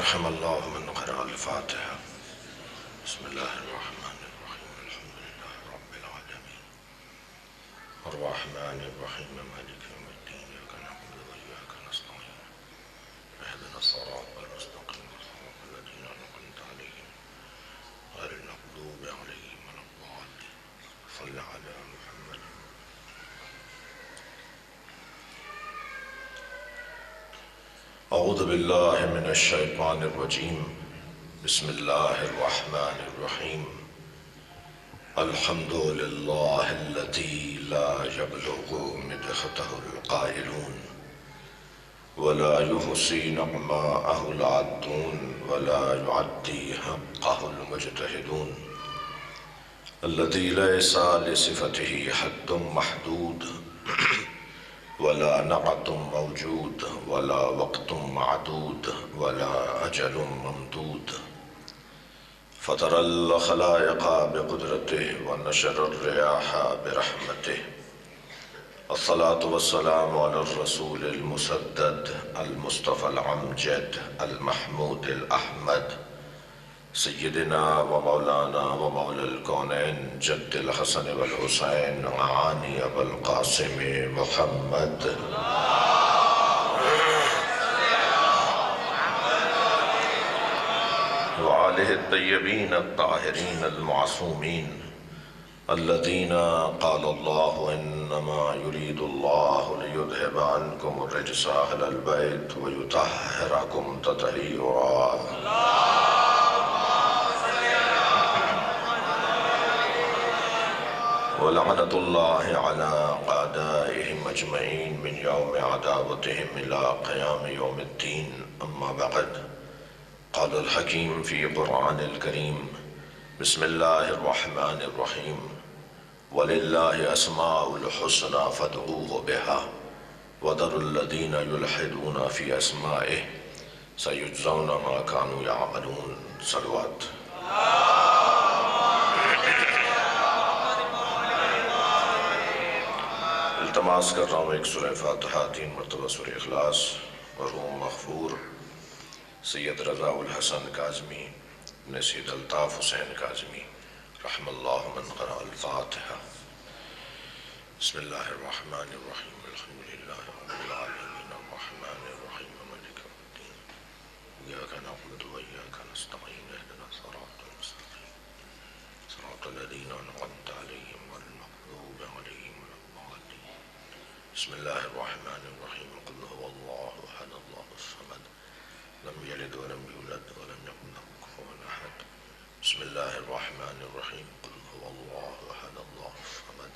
رحم اللہ من قرأ الفاتحة بسم اللہ الرحمن الرحیم الحمد للہ رب العالمین الرحمن الرحیم مالک یوم الدین ایاک نعبد وایاک نستعین اهدنا الصراط المستقیم صراط الذین انعمت علیہم غیر المغضوب علیہم ولا الضالین صل علی محمد. اعوذ باللہ من الشیطان الرجیم بسم اللہ الرحمن الرحیم الحمد للہ الذی لا یبلغ مدحته القائلون ولا يحصي نعماءه العادون ولا يعدي حقه المجتهدون الذي ليس لصفته حد محدود ولا نعت موجود ولا وقت معدود ولا أجل ممدود فطر الخلائق بقدرته ونشر الرياح برحمته الصلاة والسلام على الرسول المسدد المصطفى العمجد المحمود الأحمد سيدنا ومولانا ومولى الكونين جد الحسن والحسين معاني أبا القاسم محمد وآله الطيبين الطاهرين المعصومين الذين قال الله إنما يريد الله ليذهب عنكم الرجس أهل البيت ويطهركم تطهيرا. ولعنة الله على أعدائهم أجمعين من يوم عداوتهم إلى قيام يوم الدين. أما بعد قال الحكيم في قرآن الكريم بسم الله الرحمن الرحيم ولله أسماء الحسنى فادعوه بها وذروا الذين يلحدون في أسمائه سيجزون ما كانوا يعملون. صلوات. التماس کر رہا ہوں ایک سورہ فاتحہ 3 مرتبہ سورہ اخلاص مرحوم مغفور سید رضا الحسن کاظمی ابن سید الطاف حسین کاظمی رحم اللہ من قرأ الفاتحہ. بسم اللہ الرحمن الرحیم الحمد للہ رب العالمین الرحمن الرحیم مالک یوم الدین ایاک نعبد وایاک نستعین اهدنا الصراط المستقیم صراط الذین انعمت علیہم غیر المغضوب علیہم ولا الضالین. بسم اللہ الرحمن الرحیم قل هو اللہ احد اللہ الصمد لم يلد ولم يولد ولم يكن له كفوا احد. بسم اللہ الرحمن الرحیم قل هو اللہ احد اللہ الصمد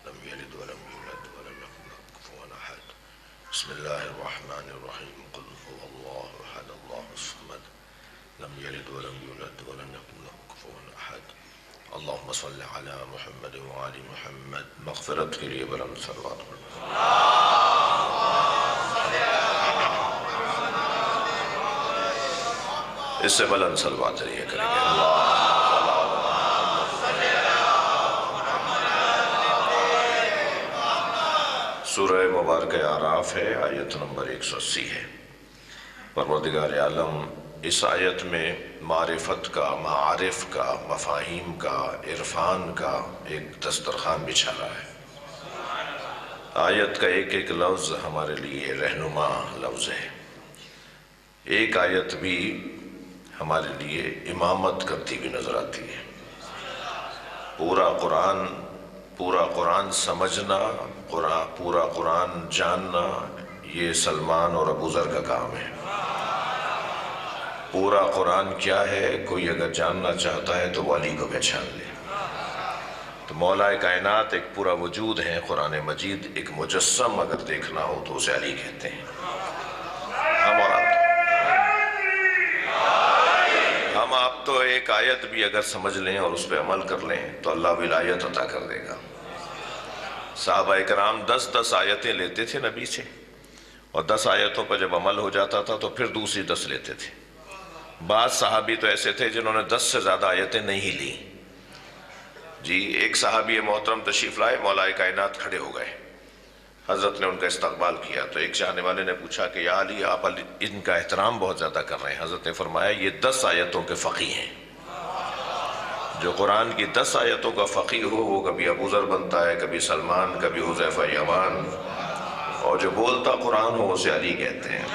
لم يلد ولم يولد ولم يكن له كفوا احد. بسم اللہ الرحمن الرحیم قل هو اللہ احد اللہ الصمد لم يلد ولم يولد ولم يكن له كفوا احد. اللهم صل على محمد وآل محمد. مغفرت کے لیے بلند صلوات پڑھیں. اس سے بلند صلوات ذریعہ کریں گے. سورہ مبارکہ اعراف ہے، آیت نمبر 180 ہے. پروردگار عالم اس آیت میں معرفت کا، معارف کا، مفاہیم کا، عرفان کا ایک دسترخوان بچھا رہا ہے. آیت کا ایک ایک لفظ ہمارے لیے رہنما لفظ ہے. ایک آیت بھی ہمارے لیے امامت کرتی بھی نظر آتی ہے. پورا قرآن سمجھنا، پورا قرآن جاننا، یہ سلمان اور ابو ذر کا کام ہے. پورا قرآن کیا ہے، کوئی اگر جاننا چاہتا ہے تو وہ علی کو پہچان لے. تو مولا کائنات ایک پورا وجود ہے. قرآن مجید ایک مجسم اگر دیکھنا ہو تو اسے علی کہتے ہیں. ہم آپ تو ایک آیت بھی اگر سمجھ لیں اور اس پہ عمل کر لیں تو اللہ ولایت عطا کر دے گا. صحابہ کرام 10 آیتیں لیتے تھے نبی سے، اور 10 آیتوں پر جب عمل ہو جاتا تھا تو پھر دوسری 10 لیتے تھے. بعض صحابی تو ایسے تھے جنہوں نے 10 سے زیادہ آیتیں نہیں لی. جی ایک صحابی محترم تشریف لائے، مولا کائنات کھڑے ہو گئے. حضرت نے ان کا استقبال کیا تو ایک چاہنے والے نے پوچھا کہ یا علی آپ ان کا احترام بہت زیادہ کر رہے ہیں۔ حضرت نے فرمایا یہ 10 آیتوں کے فقیہ ہیں، جو قرآن کی 10 آیتوں کا فقیہ ہو وہ کبھی ابو ذر بنتا ہے، کبھی سلمان، کبھی حذیفہ یمان، اور جو بولتا قرآن ہو اسے علی کہتے ہیں۔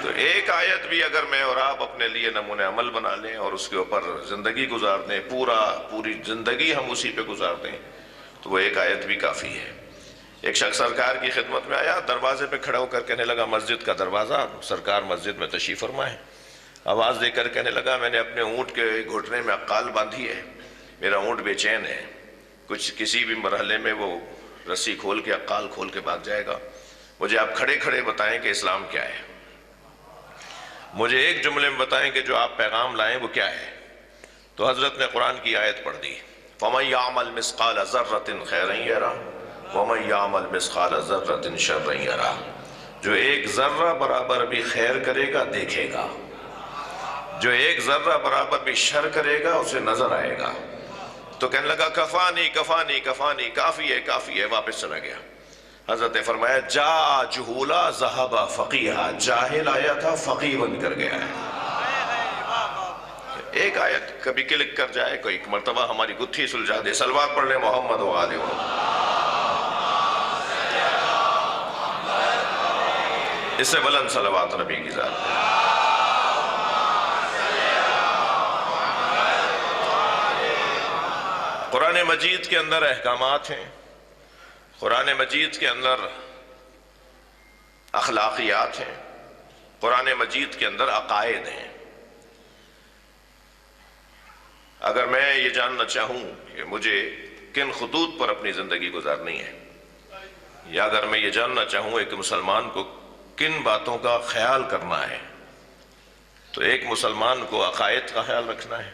تو ایک آیت بھی اگر میں اور آپ اپنے لیے نمونہ عمل بنا لیں اور اس کے اوپر زندگی گزار دیں، پوری زندگی ہم اسی پہ گزار دیں، تو وہ ایک آیت بھی کافی ہے۔ ایک شخص سرکار کی خدمت میں آیا، دروازے پہ کھڑا ہو کر کہنے لگا مسجد کا دروازہ، سرکار مسجد میں تشریف فرما ہے۔ آواز دے کر کہنے لگا میں نے اپنے اونٹ کے گھٹنے میں عقال باندھی ہے، میرا اونٹ بے چین ہے، کسی بھی مرحلے میں وہ رسی کھول کے عقال کھول کے بھاگ جائے گا، مجھے آپ کھڑے کھڑے بتائیں کہ اسلام کیا ہے، مجھے ایک جملے میں بتائیں کہ جو آپ پیغام لائیں وہ کیا ہے۔ تو حضرت نے قرآن کی آیت پڑھ دی، فَمَن يَعْمَلْ مِثْقَالَ ذَرَّةٍ خَيْرًا يَرَهُ وَمَن يَعْمَلْ مِثْقَالَ ذَرَّةٍ شَرًّا يَرَهُ، جو ایک ذرہ برابر بھی خیر کرے گا دیکھے گا، جو ایک ذرہ برابر بھی شر کرے گا اسے نظر آئے گا۔ تو کہنے لگا کفانی کفانی کفانی، کافی ہے کافی ہے، واپس چلا گیا۔ حضرت نے فرمایا جا جہولا ذہب فقیہا، جاہل آیا تھا فقیہ بن کر گیا ہے۔ ایک آیت کبھی کلک کر جائے، کوئی ایک مرتبہ ہماری گتھی سلجھا دے۔ صلوات پڑھ لیں محمد و آلہ اس سے بلند صلوات نبی کی ذات ہے۔ قرآن مجید کے اندر احکامات ہیں، قرآن مجید کے اندر اخلاقیات ہیں، قرآن مجید کے اندر عقائد ہیں۔ اگر میں یہ جاننا چاہوں کہ مجھے کن خطوط پر اپنی زندگی گزارنی ہے، یا اگر میں یہ جاننا چاہوں ایک مسلمان کو کن باتوں کا خیال کرنا ہے، تو ایک مسلمان کو عقائد کا خیال رکھنا ہے،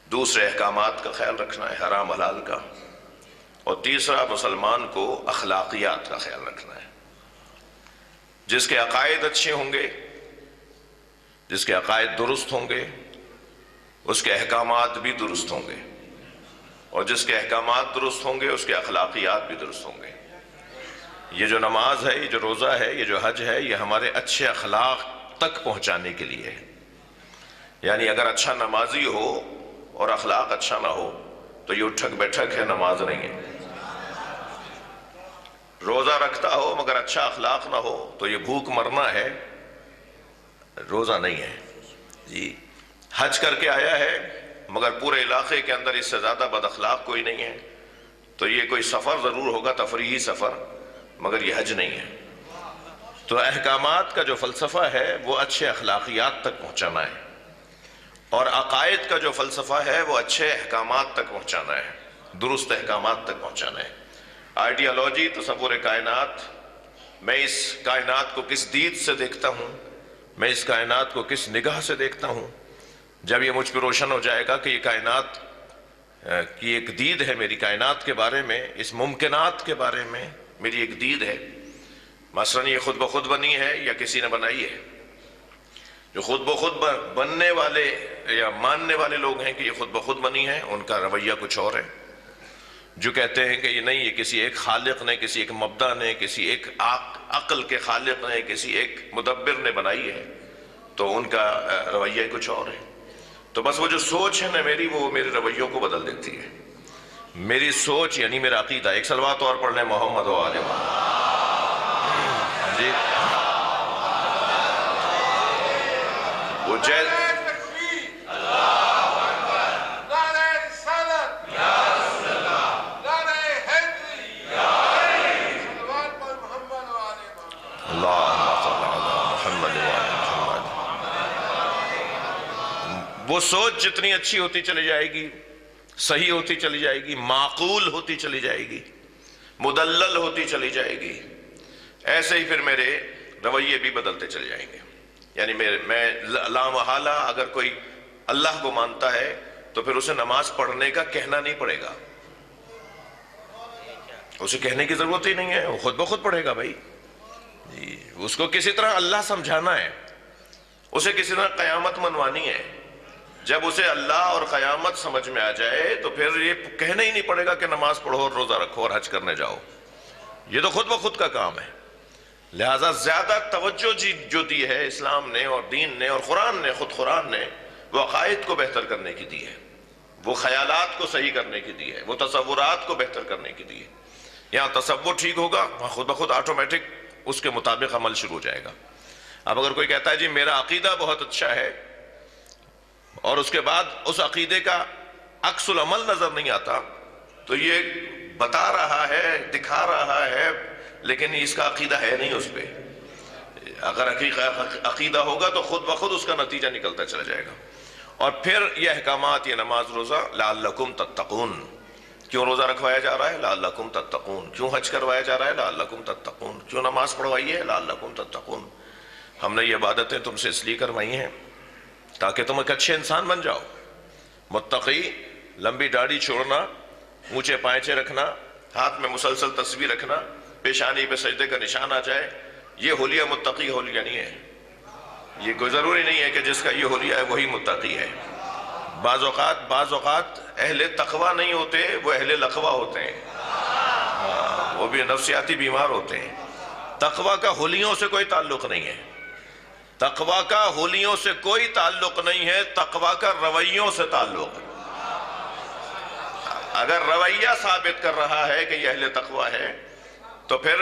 دوسرے احکامات کا خیال رکھنا ہے حرام حلال کا، اور تیسرا مسلمان کو اخلاقیات کا خیال رکھنا ہے۔ جس کے عقائد اچھے ہوں گے، جس کے عقائد درست ہوں گے، اس کے احکامات بھی درست ہوں گے، اور جس کے احکامات درست ہوں گے اس کے اخلاقیات بھی درست ہوں گے۔ یہ جو نماز ہے، یہ جو روزہ ہے، یہ جو حج ہے، یہ ہمارے اچھے اخلاق تک پہنچانے کے لیے ہے۔ یعنی اگر اچھا نمازی ہو اور اخلاق اچھا نہ ہو تو یہ اٹھک بیٹھک ہے، نماز نہیں ہے۔ روزہ رکھتا ہو مگر اچھا اخلاق نہ ہو تو یہ بھوک مرنا ہے، روزہ نہیں ہے۔ جی حج کر کے آیا ہے مگر پورے علاقے کے اندر اس سے زیادہ بد اخلاق کوئی نہیں ہے تو یہ کوئی سفر ضرور ہوگا، تفریحی سفر، مگر یہ حج نہیں ہے۔ تو احکامات کا جو فلسفہ ہے وہ اچھے اخلاقیات تک پہنچانا ہے، اور عقائد کا جو فلسفہ ہے وہ اچھے احکامات تک پہنچانا ہے، درست احکامات تک پہنچانا ہے۔ آئیڈیالوجی، تصور کائنات، میں اس کائنات کو کس دید سے دیکھتا ہوں، میں اس کائنات کو کس نگاہ سے دیکھتا ہوں، جب یہ مجھ پہ روشن ہو جائے گا کہ یہ کائنات کی ایک دید ہے، میری کائنات کے بارے میں، اس ممکنات کے بارے میں میری ایک دید ہے، مثلا یہ خود بخود بنی ہے یا کسی نے بنائی ہے۔ جو خود بخود بننے والے یا ماننے والے لوگ ہیں کہ یہ خود بخود بنی ہے، ان کا رویہ کچھ اور ہے۔ جو کہتے ہیں کہ یہ نہیں، یہ کسی ایک خالق نے، کسی ایک مبدع نے، کسی ایک عقل کے خالق نے، کسی ایک مدبر نے بنائی ہے، تو ان کا رویہ کچھ اور ہے۔ تو بس وہ جو سوچ ہے نا میری، وہ میرے رویوں کو بدل دیتی ہے۔ میری سوچ یعنی میرا عقیدہ۔ ایک صلوات اور پڑھ لیں محمد و آلہ جی۔ وہ وہ سوچ جتنی اچھی ہوتی چلی جائے گی، صحیح ہوتی چلی جائے گی، معقول ہوتی چلی جائے گی، مدلل ہوتی چلی جائے گی، ایسے ہی پھر میرے رویے بھی بدلتے چلے جائیں گے۔ یعنی میں لامحالہ اگر کوئی اللہ کو مانتا ہے تو پھر اسے نماز پڑھنے کا کہنا نہیں پڑے گا، اسے کہنے کی ضرورت ہی نہیں ہے، وہ خود بخود پڑھے گا بھائی جی۔ اس کو کسی طرح اللہ سمجھانا ہے، اسے کسی طرح قیامت منوانی ہے، جب اسے اللہ اور قیامت سمجھ میں آ جائے تو پھر یہ کہنا ہی نہیں پڑے گا کہ نماز پڑھو اور روزہ رکھو اور حج کرنے جاؤ، یہ تو خود بخود کا کام ہے۔ لہٰذا زیادہ توجہ جو دی ہے اسلام نے اور دین نے اور قرآن نے، خود قرآن نے، وہ عقائد کو بہتر کرنے کی دی ہے، وہ خیالات کو صحیح کرنے کی دی ہے، وہ تصورات کو بہتر کرنے کی دی ہے۔ یہاں تصور ٹھیک ہوگا خود بخود آٹومیٹک اس کے مطابق عمل شروع ہو جائے گا۔ اب اگر کوئی کہتا ہے جی میرا عقیدہ بہت اچھا ہے اور اس کے بعد اس عقیدے کا عکس العمل نظر نہیں آتا، تو یہ بتا رہا ہے، دکھا رہا ہے، لیکن اس کا عقیدہ ہے نہیں اس پہ۔ اگر عقیدہ ہوگا تو خود بخود اس کا نتیجہ نکلتا چلا جائے گا۔ اور پھر یہ احکامات، یہ نماز، روزہ، لعلکم تتقون، کیوں روزہ رکھوایا جا رہا ہے؟ لعلکم تتقون۔ کیوں حج کروایا جا رہا ہے؟ لعلکم تتقون۔ کیوں نماز پڑھوائی ہے؟ لعلکم تتقون۔ ہم نے یہ عبادتیں تم سے اس لیے کروائی ہیں تاکہ تم ایک اچھے انسان بن جاؤ۔ متقی، لمبی داڑھی چھوڑنا، اونچے پائچے رکھنا، ہاتھ میں مسلسل تسبیح رکھنا، پیشانی پہ سجدے کا نشان آ جائے، یہ حلیہ متقی حلیہ نہیں ہے۔ یہ کوئی ضروری نہیں ہے کہ جس کا یہ حلیہ ہے وہی متقی ہے۔ بعض اوقات اہل تقوی نہیں ہوتے، وہ اہل لقوہ ہوتے ہیں، وہ بھی نفسیاتی بیمار ہوتے ہیں۔ تقوی کا حلیوں سے کوئی تعلق نہیں ہے، تقوی کا حلیوں سے کوئی تعلق نہیں ہے، تقوی کا رویوں سے تعلق ہے۔ اگر رویہ ثابت کر رہا ہے کہ یہ اہل تقوی ہے تو پھر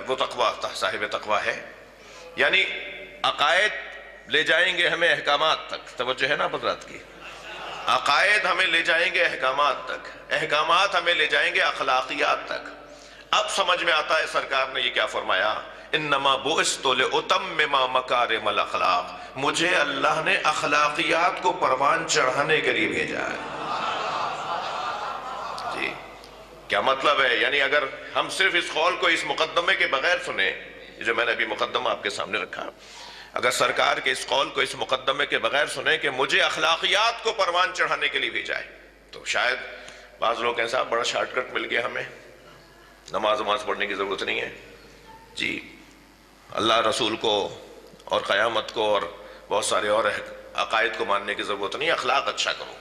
وہ تقوی، صاحب تقوی ہے۔ یعنی عقائد لے جائیں گے ہمیں احکامات تک، توجہ ہے نا حضرات کی؟ عقائد ہمیں لے جائیں گے احکامات تک، احکامات ہمیں لے جائیں گے اخلاقیات تک۔ اب سمجھ میں آتا ہے سرکار نے یہ کیا فرمایا، انما بعثت لاتمم مکارم الاخلاق، مجھے اللہ نے اخلاقیات کو پروان چڑھانے کے لیے بھیجا ہے۔ جی کیا مطلب ہے؟ یعنی اگر ہم صرف اس قول کو اس مقدمے کے بغیر سنیں، جو میں نے ابھی مقدمہ آپ کے سامنے رکھا، اگر سرکار کے اس قول کو اس مقدمے کے بغیر سنیں کہ مجھے اخلاقیات کو پروان چڑھانے کے لیے بھیجا ہے، تو شاید بعض لوگ کہیں صاحب بڑا شارٹ کٹ مل گیا ہمیں، نماز پڑھنے کی ضرورت نہیں ہے۔ جی اللہ رسول کو اور قیامت کو اور بہت سارے اور عقائد کو ماننے کی ضرورت نہیں، اخلاق اچھا کرو۔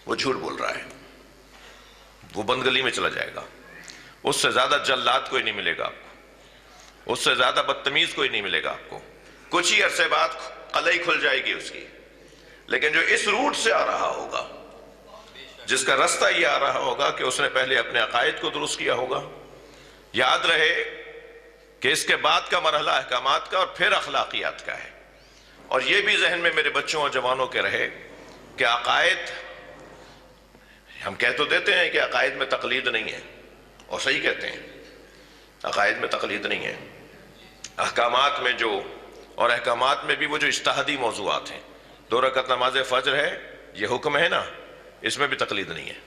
وہ جھوٹ بول رہا ہے، وہ بند گلی میں چلا جائے گا، اس سے زیادہ جلات کوئی نہیں ملے گا آپ کو، اس سے زیادہ بدتمیز کوئی نہیں ملے گا آپ کو۔ کچھ ہی عرصے بعد قلعی کھل جائے گی اس کی، لیکن جو اس روٹ سے آ رہا ہوگا، جس کا رستہ یہ آ رہا ہوگا کہ اس نے پہلے اپنے عقائد کو درست کیا ہوگا، یاد رہے کہ اس کے بعد کا مرحلہ احکامات کا اور پھر اخلاقیات کا ہے۔ اور یہ بھی ذہن میں میرے بچوں اور جوانوں کے رہے کہ عقائد، ہم کہہ تو دیتے ہیں کہ عقائد میں تقلید نہیں ہے، اور صحیح کہتے ہیں، عقائد میں تقلید نہیں ہے۔ احکامات میں اور احکامات میں بھی وہ جو اجتہادی موضوعات ہیں، 2 رکعت نماز فجر ہے، یہ حکم ہے نا، اس میں بھی تقلید نہیں ہے۔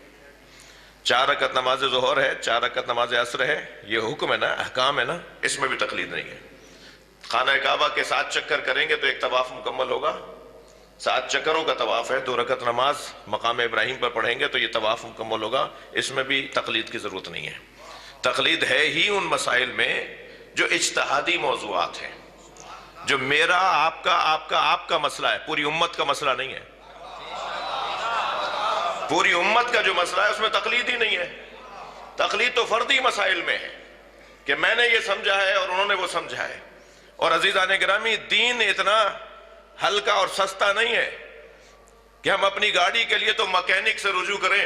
4 رکعت نماز ظہر ہے، 4 رکعت نماز عصر ہے، یہ حکم ہے نا، احکام ہے نا، اس میں بھی تقلید نہیں ہے۔ خانہ کعبہ کے 7 چکر کریں گے تو ایک طواف مکمل ہوگا، 7 چکروں کا طواف ہے، 2 رکعت نماز مقام ابراہیم پر پڑھیں گے تو یہ طواف مکمل ہوگا، اس میں بھی تقلید کی ضرورت نہیں ہے۔ تقلید ہے ہی ان مسائل میں جو اجتہادی موضوعات ہیں، جو میرا آپ کا مسئلہ ہے، پوری امت کا مسئلہ نہیں ہے۔ پوری امت کا جو مسئلہ ہے اس میں تقلید ہی نہیں ہے۔ تقلید تو فردی مسائل میں ہے کہ میں نے یہ سمجھا ہے اور انہوں نے وہ سمجھا ہے۔ اور عزیزان گرامی، دین اتنا ہلکا اور سستا نہیں ہے کہ ہم اپنی گاڑی کے لیے تو مکینک سے رجوع کریں،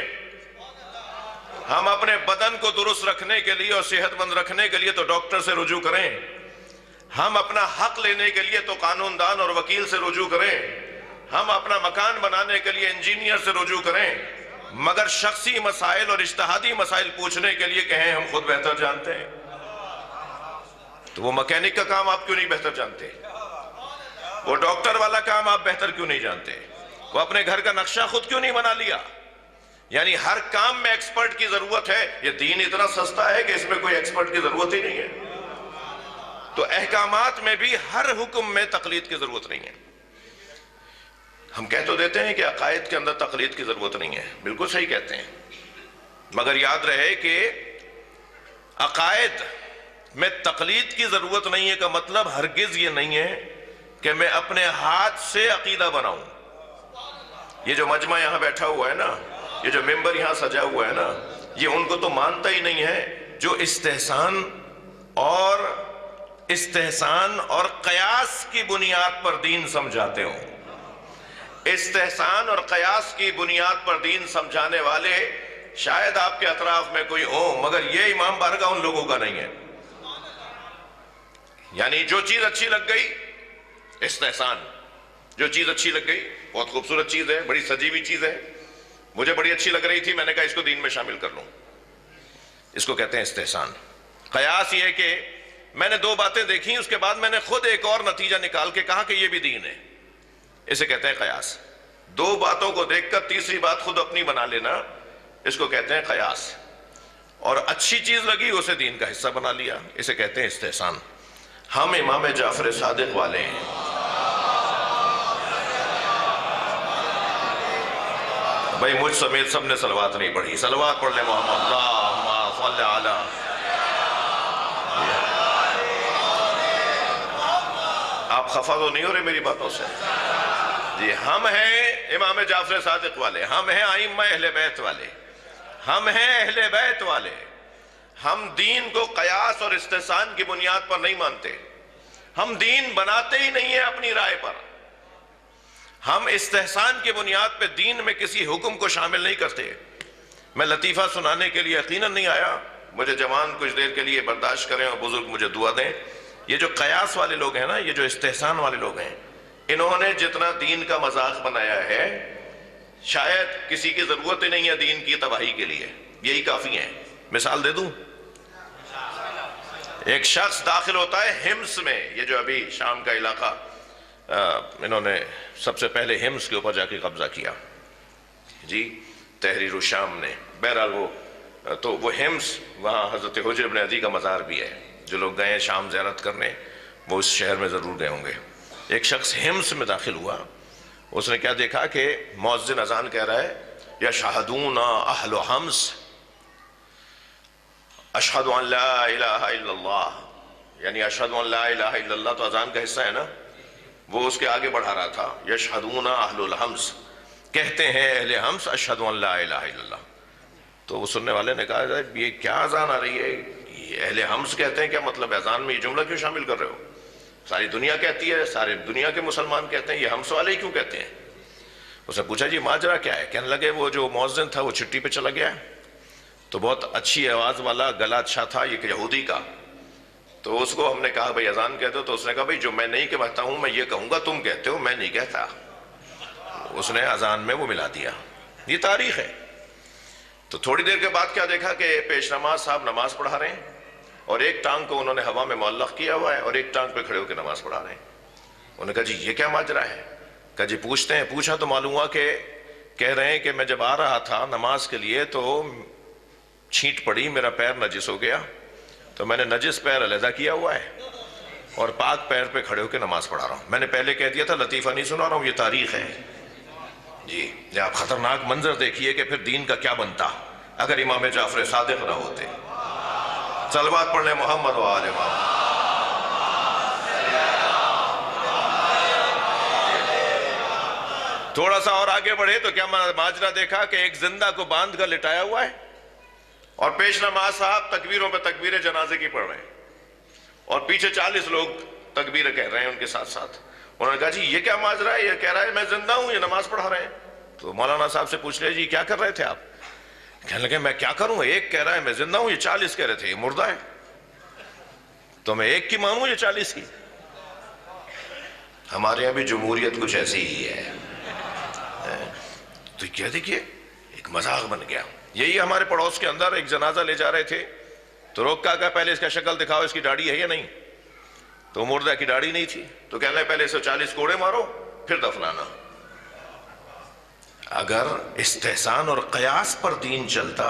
ہم اپنے بدن کو درست رکھنے کے لیے اور صحت مند رکھنے کے لیے تو ڈاکٹر سے رجوع کریں، ہم اپنا حق لینے کے لیے تو قانون دان اور وکیل سے رجوع کریں، ہم اپنا مکان بنانے کے لیے انجینئر سے رجوع کریں، مگر شخصی مسائل اور اجتہادی مسائل پوچھنے کے لیے کہیں ہم خود بہتر جانتے ہیں، تو وہ مکینک کا کام آپ کیوں نہیں بہتر جانتے؟ وہ ڈاکٹر والا کام آپ بہتر کیوں نہیں جانتے؟ وہ اپنے گھر کا نقشہ خود کیوں نہیں بنا لیا؟ یعنی ہر کام میں ایکسپرٹ کی ضرورت ہے۔ یہ دین اتنا سستا ہے کہ اس میں کوئی ایکسپرٹ کی ضرورت ہی نہیں ہے۔ تو احکامات میں بھی ہر حکم میں تقلید کی ضرورت نہیں ہے۔ ہم کہہ تو دیتے ہیں کہ عقائد کے اندر تقلید کی ضرورت نہیں ہے، بالکل صحیح کہتے ہیں، مگر یاد رہے کہ عقائد میں تقلید کی ضرورت نہیں ہے کا مطلب ہرگز یہ نہیں ہے کہ میں اپنے ہاتھ سے عقیدہ بناؤں۔ یہ جو مجمع یہاں بیٹھا ہوا ہے نا، یہ جو ممبر یہاں سجا ہوا ہے نا، یہ ان کو تو مانتا ہی نہیں ہے جو استحسان اور قیاس کی بنیاد پر دین سمجھاتے ہوں۔ استحسان اور قیاس کی بنیاد پر دین سمجھانے والے شاید آپ کے اطراف میں کوئی ہو، مگر یہ امام بارگاہ ان لوگوں کا نہیں ہے۔ یعنی جو چیز اچھی لگ گئی استحسان، جو چیز اچھی لگ گئی، بہت خوبصورت چیز ہے، بڑی سجی ہوئی چیز ہے، مجھے بڑی اچھی لگ رہی تھی، میں نے کہا اس کو دین میں شامل کر لوں، اس کو کہتے ہیں استحسان۔ قیاس یہ کہ میں نے دو باتیں دیکھی، اس کے بعد میں نے خود ایک اور نتیجہ نکال کے کہا کہ یہ بھی دین ہے، اسے کہتے ہیں قیاس۔ دو باتوں کو دیکھ کر تیسری بات خود اپنی بنا لینا، اس کو کہتے ہیں قیاس۔ اور اچھی چیز لگی اسے دین کا حصہ بنا لیا، اسے کہتے ہیں استحسان۔ ہم امام جعفر صادق والے ہیں، بھائی مجھ سمیت سب نے صلوات نہیں پڑھی، صلوات پڑھ لیں محمد، اللہم صلی علی۔ آپ خفا تو نہیں ہو رہے میری باتوں سے؟ جی، ہم ہیں امام جعفر صادق والے، ہم ہیں ائمہ اہل بیت والے، ہم ہیں اہل بیت والے۔ ہم دین کو قیاس اور استحسان کی بنیاد پر نہیں مانتے، ہم دین بناتے ہی نہیں ہیں اپنی رائے پر۔ ہم استحسان کی بنیاد پہ دین میں کسی حکم کو شامل نہیں کرتے۔ میں لطیفہ سنانے کے لیے یقیناً نہیں آیا، مجھے جوان کچھ دیر کے لیے برداشت کریں اور بزرگ مجھے دعا دیں۔ یہ جو قیاس والے لوگ ہیں نا، یہ جو استحسان والے لوگ ہیں، انہوں نے جتنا دین کا مذاق بنایا ہے، شاید کسی کی ضرورت ہی نہیں ہے دین کی تباہی کے لیے، یہی کافی ہیں۔ مثال دے دوں، ایک شخص داخل ہوتا ہے ہمس میں، یہ جو ابھی شام کا علاقہ انہوں نے سب سے پہلے ہمس کے اوپر جا کے قبضہ کیا، جی تحریر الشام نے، بہرحال وہ ہمس، وہاں حضرت حجر بن عدی کا مزار بھی ہے، جو لوگ گئے ہیں شام زیارت کرنے وہ اس شہر میں ضرور گئے ہوں گے۔ ایک شخص ہمس میں داخل ہوا، اس نے کیا دیکھا کہ مؤذن اذان کہہ رہا ہے، یشہدون اہل حمس اشہد ان لا الہ الا اللہ، یعنی اشہد ان لا الہ الا اللہ تو اذان کا حصہ ہے نا، وہ اس کے آگے بڑھا رہا تھا، یشہدون اہل الحمس، کہتے ہیں اہل حمس اشہد ان لا الہ الا اللہ۔ تو وہ سننے والے نے کہا یہ کیا اذان آ رہی ہے، یہ اہل حمس کہتے ہیں، کیا مطلب ہے اذان میں یہ جملہ کیوں شامل کر رہے ہو؟ ساری دنیا کہتی ہے، سارے دنیا کے مسلمان کہتے ہیں، یہ حمس والے ہی کیوں کہتے ہیں؟ اس نے پوچھا جی ماجرا کیا ہے؟ کہنے لگے وہ جو مؤذن تھا وہ چھٹی پہ چلا گیا ہے، تو بہت اچھی آواز والا، گلا اچھا تھا یہ یہودی کا، تو اس کو ہم نے کہا بھائی اذان کہتے ہو، تو اس نے کہا بھائی جو میں نہیں کہتا ہوں میں یہ کہوں گا، تم کہتے ہو میں نہیں کہتا۔ اس نے اذان میں وہ ملا دیا، یہ تاریخ ہے۔ تو تھوڑی دیر کے بعد کیا دیکھا کہ پیش نماز صاحب نماز پڑھا رہے ہیں، اور ایک ٹانگ کو انہوں نے ہوا میں معلق کیا ہوا ہے اور ایک ٹانگ پہ کھڑے ہو کے نماز پڑھا رہے ہیں۔ انہوں نے کہا جی یہ کیا ماجرا ہے؟ کہا جی پوچھتے ہیں۔ پوچھا تو معلوم ہوا کہ کہہ رہے ہیں کہ میں جب آ رہا تھا نماز کے لیے تو چھینٹ پڑی، میرا پیر نجس ہو گیا، تو میں نے نجس پیر علیحدہ کیا ہوا ہے اور پاک پیر پہ کھڑے ہو کے نماز پڑھا رہا ہوں۔ میں نے پہلے کہہ دیا تھا لطیفہ نہیں سنا رہا ہوں، یہ تاریخ ہے۔ جی آپ خطرناک منظر دیکھیے کہ پھر دین کا کیا بنتا اگر امام جعفر صادق نہ ہوتے۔ صلوات پڑھ لیں محمد و آل محمد۔ تھوڑا سا اور آگے بڑھے تو کیا ماجرا دیکھا کہ ایک زندہ کو باندھ کر لٹایا ہوا ہے اور پیش نماز صاحب تکبیروں پہ تکبیر جنازے کی پڑھ رہے ہیں اور پیچھے 40 لوگ تکبیر کہہ رہے ہیں ان کے ساتھ ساتھ۔ انہوں نے کہا جی یہ کیا ماجرا ہے؟ یہ کہہ رہا ہے میں زندہ ہوں، یہ نماز پڑھا رہے ہیں۔ تو مولانا صاحب سے پوچھ لیا جی کیا کر رہے تھے آپ؟ کہنے لگے میں کیا کروں، ایک کہہ رہا ہے میں زندہ ہوں، یہ 40 کہہ رہے تھے یہ مردہ ہے، تو میں ایک کی مانوں یہ 40 کی؟ ہمارے یہاں بھی جمہوریت کچھ ایسی ہی ہے۔ تو کیا دیکھیے ایک مذاق بن گیا۔ یہی ہمارے پڑوس کے اندر ایک جنازہ لے جا رہے تھے، تو روک کہا پہلے اس کا شکل دکھاؤ، اس کی داڑھی ہے یا نہیں؟ تو مردہ کی داڑھی نہیں تھی، تو کہنے لگے پہلے 140 کوڑے مارو پھر دفنانا۔ اگر استحسان اور قیاس پر دین چلتا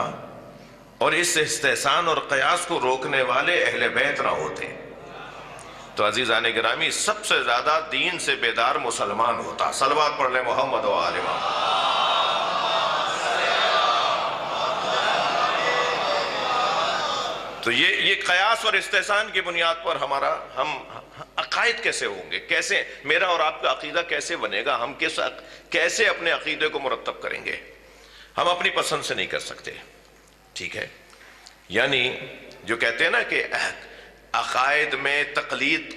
اور اس استحسان اور قیاس کو روکنے والے اہل بیت نہ ہوتے تو عزیزان گرامی سب سے زیادہ دین سے بیدار مسلمان ہوتا۔ صلوات پڑھ لیں محمد و آل محمد۔ تو یہ قیاس اور استحسان کی بنیاد پر ہم عقائد کیسے ہوں گے؟ کیسے میرا اور آپ کا عقیدہ کیسے بنے گا؟ ہم کیسے اپنے عقیدے کو مرتب کریں گے؟ ہم اپنی پسند سے نہیں کر سکتے، ٹھیک ہے؟ یعنی جو کہتے ہیں نا کہ عقائد میں تقلید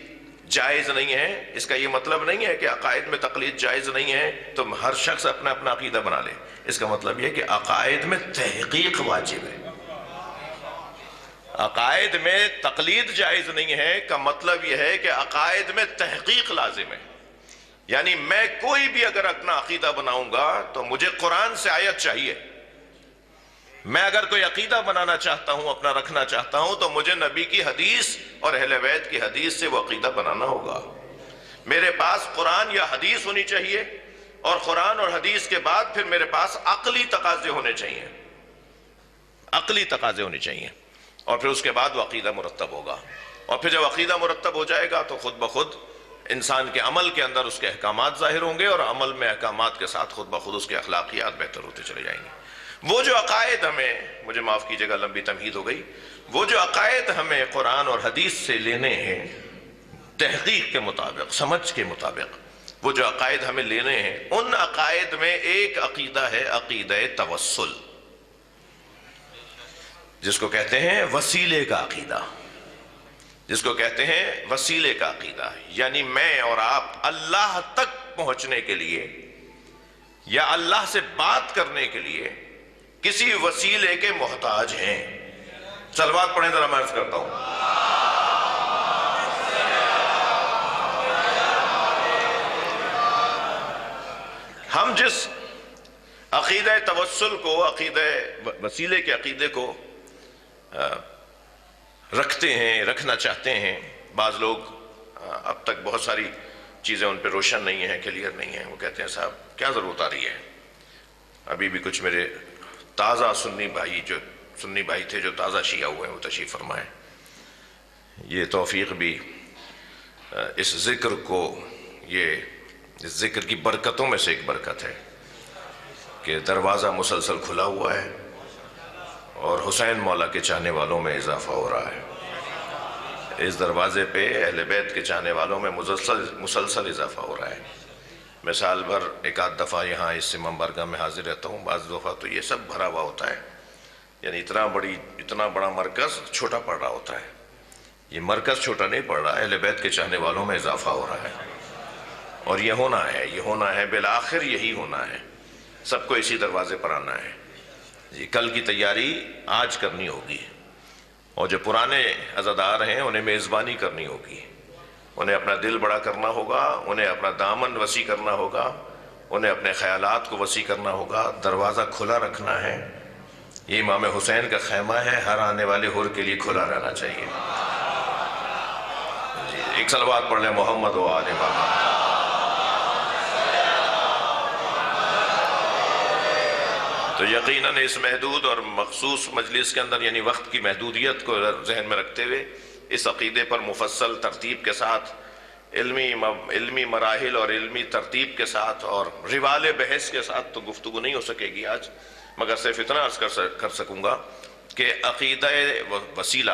جائز نہیں ہے، اس کا یہ مطلب نہیں ہے کہ عقائد میں تقلید جائز نہیں ہے تو ہر شخص اپنا اپنا عقیدہ بنا لے۔ اس کا مطلب یہ کہ عقائد میں تحقیق واجب ہے۔ عقائد میں تقلید جائز نہیں ہے کا مطلب یہ ہے کہ عقائد میں تحقیق لازم ہے۔ یعنی میں کوئی بھی اگر اپنا عقیدہ بناؤں گا تو مجھے قرآن سے آیت چاہیے۔ میں اگر کوئی عقیدہ بنانا چاہتا ہوں، اپنا رکھنا چاہتا ہوں، تو مجھے نبی کی حدیث اور اہل بیت کی حدیث سے وہ عقیدہ بنانا ہوگا۔ میرے پاس قرآن یا حدیث ہونی چاہیے، اور قرآن اور حدیث کے بعد پھر میرے پاس عقلی تقاضے ہونے چاہیے، عقلی تقاضے ہونے چاہیے، اور پھر اس کے بعد وہ عقیدہ مرتب ہوگا۔ اور پھر جب عقیدہ مرتب ہو جائے گا تو خود بخود انسان کے عمل کے اندر اس کے احکامات ظاہر ہوں گے، اور عمل میں احکامات کے ساتھ خود بخود اس کے اخلاقیات بہتر ہوتے چلے جائیں گے۔ وہ جو عقائد ہمیں، مجھے معاف کیجیے گا لمبی تمہید ہو گئی، وہ جو عقائد ہمیں قرآن اور حدیث سے لینے ہیں تحقیق کے مطابق، سمجھ کے مطابق، وہ جو عقائد ہمیں لینے ہیں، ان عقائد میں ایک عقیدہ ہے عقیدہ توسل، جس کو کہتے ہیں وسیلے کا عقیدہ، جس کو کہتے ہیں وسیلے کا عقیدہ۔ یعنی میں اور آپ اللہ تک پہنچنے کے لیے یا اللہ سے بات کرنے کے لیے کسی وسیلے کے محتاج ہیں۔ صلوات پڑھیں ذرا، میں عرض کرتا ہوں۔ ہم جس عقیدہ توسل کو، عقیدہ وسیلے کے عقیدے کو رکھتے ہیں، رکھنا چاہتے ہیں، بعض لوگ اب تک بہت ساری چیزیں ان پہ روشن نہیں ہیں، کلیئر نہیں ہیں۔ وہ کہتے ہیں صاحب کیا ضرورت آ رہی ہے؟ ابھی بھی کچھ میرے تازہ سنی بھائی تھے جو تازہ شیعہ ہوئے ہیں، وہ تشریف فرمائیں۔ یہ توفیق بھی اس ذکر کو، اس ذکر کی برکتوں میں سے ایک برکت ہے کہ دروازہ مسلسل کھلا ہوا ہے اور حسین مولا کے چاہنے والوں میں اضافہ ہو رہا ہے۔ اس دروازے پہ اہل بیت کے چاہنے والوں میں مسلسل اضافہ ہو رہا ہے۔ میں سال بھر ایک آدھ دفعہ یہاں اس امام بارگاہ میں حاضر رہتا ہوں، بعض دفعہ تو یہ سب بھرا ہوا ہوتا ہے، یعنی اتنا بڑا مرکز چھوٹا پڑ رہا ہوتا ہے۔ یہ مرکز چھوٹا نہیں پڑ رہا، اہل بیت کے چاہنے والوں میں اضافہ ہو رہا ہے، اور یہ ہونا ہے، بالآخر یہی ہونا ہے، سب کو اسی دروازے پر آنا ہے۔ جی کل کی تیاری آج کرنی ہوگی، اور جو پرانے عزادار ہیں انہیں میزبانی کرنی ہوگی، انہیں اپنا دل بڑا کرنا ہوگا، انہیں اپنا دامن وسیع کرنا ہوگا، انہیں اپنے خیالات کو وسیع کرنا ہوگا، دروازہ کھلا رکھنا ہے۔ یہ امام حسین کا خیمہ ہے، ہر آنے والے حر کے لیے کھلا رہنا چاہیے۔ جی ایک صلوات پڑھ لیں محمد و آل محمد۔ تو یقیناً اس محدود اور مخصوص مجلس کے اندر، یعنی وقت کی محدودیت کو ذہن میں رکھتے ہوئے، اس عقیدے پر مفصل ترتیب کے ساتھ، علمی مراحل اور علمی ترتیب کے ساتھ اور روال بحث کے ساتھ تو گفتگو نہیں ہو سکے گی آج، مگر صرف اتنا عرض کر سکوں گا کہ عقیدہ وسیلہ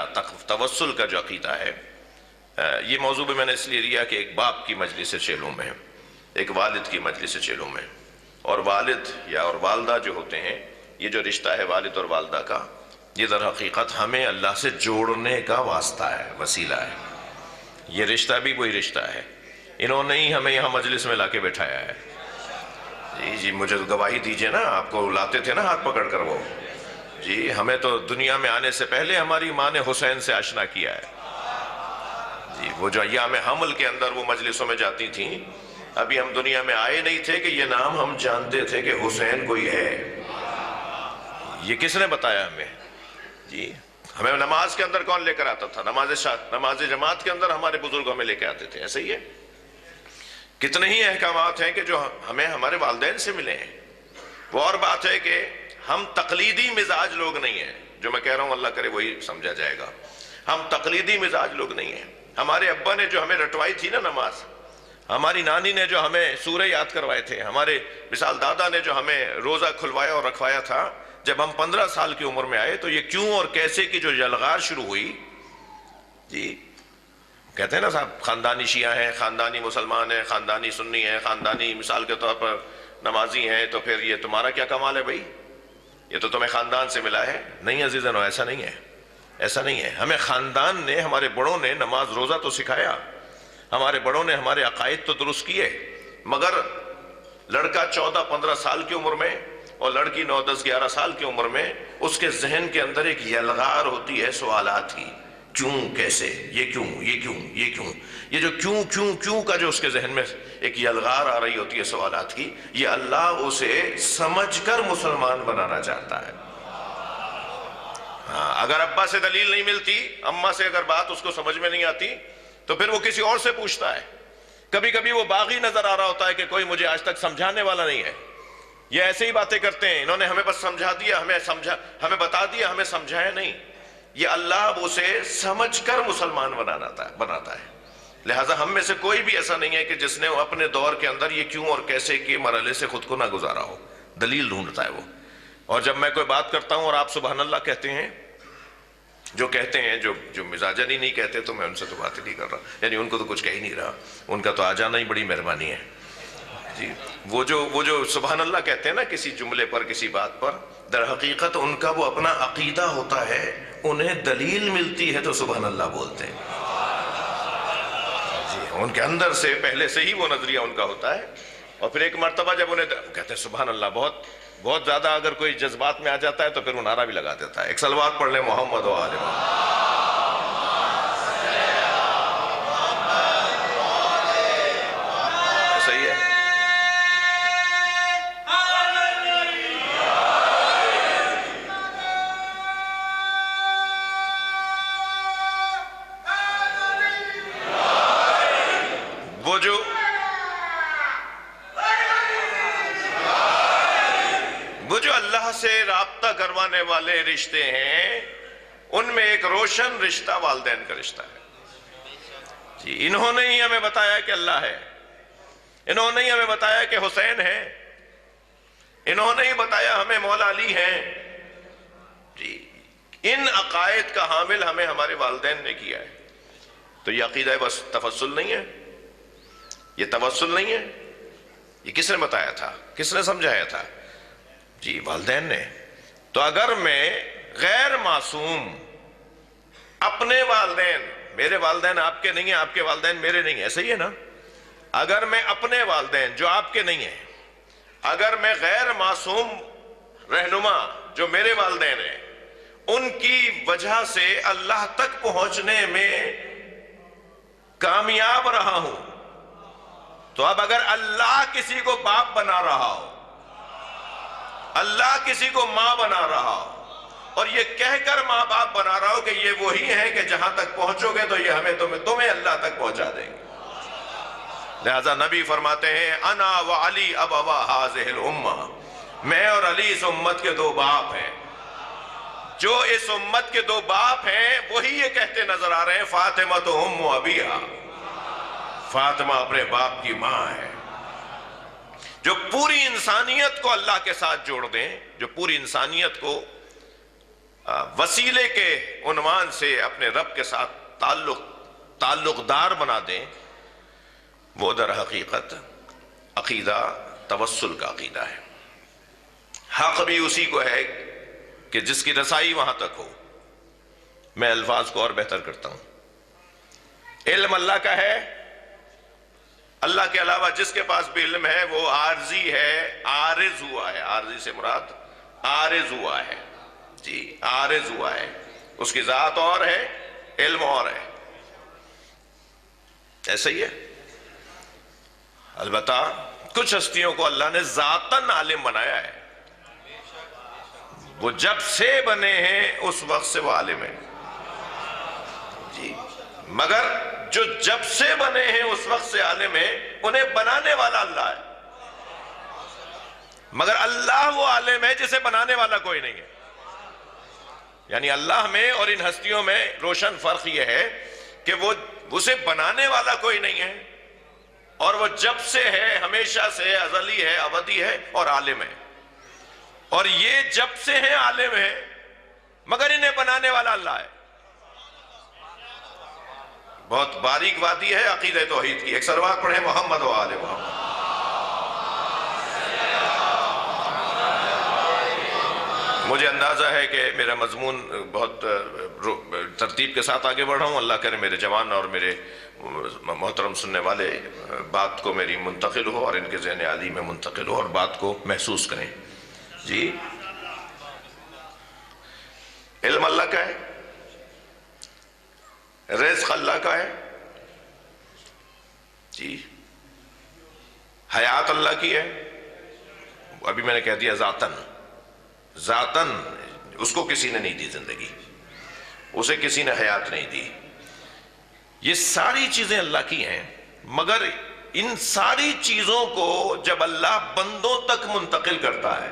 توسل کا جو عقیدہ ہے، یہ موضوع بھی میں نے اس لیے لیا کہ ایک باپ کی مجلس چیلوں میں، ایک والد کی مجلس چیلوں میں، اور والد یا اور والدہ جو ہوتے ہیں، یہ جو رشتہ ہے والد اور والدہ کا، یہ در حقیقت ہمیں اللہ سے جوڑنے کا واسطہ ہے، وسیلہ ہے۔ یہ رشتہ بھی وہی رشتہ ہے، انہوں نے ہی ہمیں یہاں مجلس میں لا کے بٹھایا ہے۔ جی مجھے گواہی دیجئے نا، آپ کو لاتے تھے نا ہاتھ پکڑ کر وہ، جی ہمیں تو دنیا میں آنے سے پہلے ہماری ماں نے حسین سے آشنا کیا ہے۔ جی وہ جو ایام حمل کے اندر وہ مجلسوں میں جاتی تھیں، ابھی ہم دنیا میں آئے نہیں تھے کہ یہ نام ہم جانتے تھے کہ حسین کوئی ہے۔ یہ کس نے بتایا ہمیں؟ جی ہمیں نماز کے اندر کون لے کر آتا تھا؟ نماز جماعت کے اندر ہمارے بزرگ ہمیں لے کے آتے تھے، ایسے ہی ہے۔ کتنے ہی احکامات ہیں کہ جو ہمیں ہمارے والدین سے ملے ہیں۔ وہ اور بات ہے کہ ہم تقلیدی مزاج لوگ نہیں ہیں، جو میں کہہ رہا ہوں اللہ کرے وہی سمجھا جائے گا۔ ہم تقلیدی مزاج لوگ نہیں ہیں۔ ہمارے ابا نے جو ہمیں رٹوائی تھی نا نماز، ہماری نانی نے جو ہمیں سورہ یاد کروائے تھے، ہمارے مثال دادا نے جو ہمیں روزہ کھلوایا اور رکھوایا تھا، جب ہم 15 سال کی عمر میں آئے تو یہ کیوں اور کیسے کی جو یلغار شروع ہوئی، جی کہتے ہیں نا صاحب خاندانی شیعہ ہیں، خاندانی مسلمان ہیں، خاندانی سنی ہیں، خاندانی مثال کے طور پر نمازی ہیں، تو پھر یہ تمہارا کیا کمال ہے بھائی، یہ تو تمہیں خاندان سے ملا ہے۔ نہیں عزیزانو، ایسا نہیں ہے، ایسا نہیں ہے۔ ہمیں خاندان نے، ہمارے بڑوں نے نماز روزہ تو سکھایا، ہمارے بڑوں نے ہمارے عقائد تو درست کیے، مگر لڑکا 14-15 سال کی عمر میں اور لڑکی 9-10-11 سال کی عمر میں اس کے ذہن کے اندر ایک یلغار ہوتی ہے سوالات کی، کیوں، کیسے، یہ کیوں، یہ کیوں، یہ کیوں، یہ جو کیوں کیوں کیوں کا جو اس کے ذہن میں ایک یلغار آ رہی ہوتی ہے سوالات کی، یہ اللہ اسے سمجھ کر مسلمان بنانا چاہتا ہے۔ ہاں، اگر ابا سے دلیل نہیں ملتی، اماں سے اگر بات اس کو سمجھ میں نہیں آتی، تو پھر وہ کسی اور سے پوچھتا ہے۔ کبھی کبھی وہ باغی نظر آ رہا ہوتا ہے کہ کوئی مجھے آج تک سمجھانے والا نہیں ہے، یہ ایسے ہی باتیں کرتے ہیں، انہوں نے ہمیں بس سمجھا دیا، ہمیں بتا دیا، ہمیں سمجھایا نہیں۔ یہ اللہ اسے سمجھ کر مسلمان بناتا ہے۔ لہٰذا ہم میں سے کوئی بھی ایسا نہیں ہے کہ جس نے اپنے دور کے اندر یہ کیوں اور کیسے کے مرحلے سے خود کو نہ گزارا ہو، دلیل ڈھونڈتا ہے وہ۔ اور جب میں کوئی بات کرتا ہوں اور آپ سبحان اللہ کہتے ہیں، جو کہتے ہیں، جو مزاجن ہی نہیں کہتے، تو میں ان سے تو بات ہی نہیں کر رہا، یعنی ان کو تو کچھ کہہ ہی نہیں رہا، ان کا تو آ جانا ہی بڑی مہربانی ہے جی۔ وہ جو سبحان اللہ کہتے ہیں نا کسی جملے پر، کسی بات پر، در حقیقت ان کا وہ اپنا عقیدہ ہوتا ہے، انہیں دلیل ملتی ہے تو سبحان اللہ بولتے ہیں جی۔ ان کے اندر سے پہلے سے ہی وہ نظریہ ان کا ہوتا ہے، اور پھر ایک مرتبہ جب انہیں کہتے ہیں سبحان اللہ، بہت زیادہ اگر کوئی جذبات میں آ جاتا ہے تو پھر وہ نعرہ بھی لگا دیتا ہے۔ ایک صلوات پڑھ لیں محمد و آل محمد۔ صحیح ہے۔ وہ جو اللہ سے رابطہ کروانے والے رشتے ہیں، ان میں ایک روشن رشتہ والدین کا رشتہ ہے جی۔ انہوں نے ہی ہمیں بتایا کہ اللہ ہے، انہوں نے ہی ہمیں بتایا کہ حسین ہے، انہوں نے ہی بتایا ہمیں مولا علی ہیں جی۔ ان عقائد کا حامل ہمیں ہمارے والدین نے کیا ہے۔ تو یہ عقیدہ بس تفصل نہیں ہے، یہ توسل نہیں ہے، یہ کس نے بتایا تھا، کس نے سمجھایا تھا جی؟ والدین نے۔ تو اگر میں غیر معصوم اپنے والدین، میرے والدین آپ کے نہیں ہیں، آپ کے والدین میرے نہیں ہیں، ایسا ہی ہے نا؟ اگر میں اپنے والدین جو آپ کے نہیں ہیں، اگر میں غیر معصوم رہنما جو میرے والدین ہیں، ان کی وجہ سے اللہ تک پہنچنے میں کامیاب رہا ہوں، تو اب اگر اللہ کسی کو باپ بنا رہا ہو، اللہ کسی کو ماں بنا رہا ہو، اور یہ کہہ کر ماں باپ بنا رہا ہو کہ یہ وہی ہے کہ جہاں تک پہنچو گے تو یہ تمہیں اللہ تک پہنچا دیں گے، لہذا نبی فرماتے ہیں انا و علی ابوا ہذہ الامہ، میں اور علی اس امت کے دو باپ ہیں۔ جو اس امت کے دو باپ ہیں وہی یہ کہتے نظر آ رہے ہیں فاطمہ تو ام ابیہا، فاطمہ اپنے باپ کی ماں ہے۔ جو پوری انسانیت کو اللہ کے ساتھ جوڑ دیں، جو پوری انسانیت کو وسیلے کے عنوان سے اپنے رب کے ساتھ تعلق دار بنا دیں، وہ در حقیقت عقیدہ توسل کا عقیدہ ہے۔ حق بھی اسی کو ہے کہ جس کی رسائی وہاں تک ہو۔ میں الفاظ کو اور بہتر کرتا ہوں، علم اللہ کا ہے، اللہ کے علاوہ جس کے پاس بھی علم ہے وہ عارضی ہے، عارض ہوا ہے۔ عارضی سے مراد عارض ہوا ہے جی، عارض ہوا ہے، اس کی ذات اور ہے، علم اور ہے، ایسا ہی ہے۔ البتہ کچھ ہستیوں کو اللہ نے ذاتاً عالم بنایا ہے، وہ جب سے بنے ہیں اس وقت سے وہ عالم ہے جی، مگر جو جب سے بنے ہیں اس وقت سے عالم ہے، انہیں بنانے والا اللہ ہے، مگر اللہ وہ عالم ہے جسے بنانے والا کوئی نہیں ہے۔ یعنی اللہ میں اور ان ہستیوں میں روشن فرق یہ ہے کہ وہ اسے بنانے والا کوئی نہیں ہے، اور وہ جب سے ہے، ہمیشہ سے ہے، ازلی ہے، ابدی ہے اور عالم ہے۔ اور یہ جب سے ہیں عالم ہے مگر انہیں بنانے والا اللہ ہے۔ بہت باریک وادی ہے عقیدہ توحید کی. ایک صلوات پڑھیں محمد و آل محمد. مجھے اندازہ ہے کہ میرا مضمون بہت ترتیب کے ساتھ آگے بڑھا ہوں. اللہ کرے میرے جوان اور میرے محترم سننے والے بات کو میری منتقل ہو اور ان کے ذہن عالی میں منتقل ہو اور بات کو محسوس کریں. جی علم اللہ کا ہے, رزق اللہ کا ہے, جی حیات اللہ کی ہے. ابھی میں نے کہہ دیا ذاتاً اس کو کسی نے نہیں دی زندگی, اسے کسی نے حیات نہیں دی. یہ ساری چیزیں اللہ کی ہیں, مگر ان ساری چیزوں کو جب اللہ بندوں تک منتقل کرتا ہے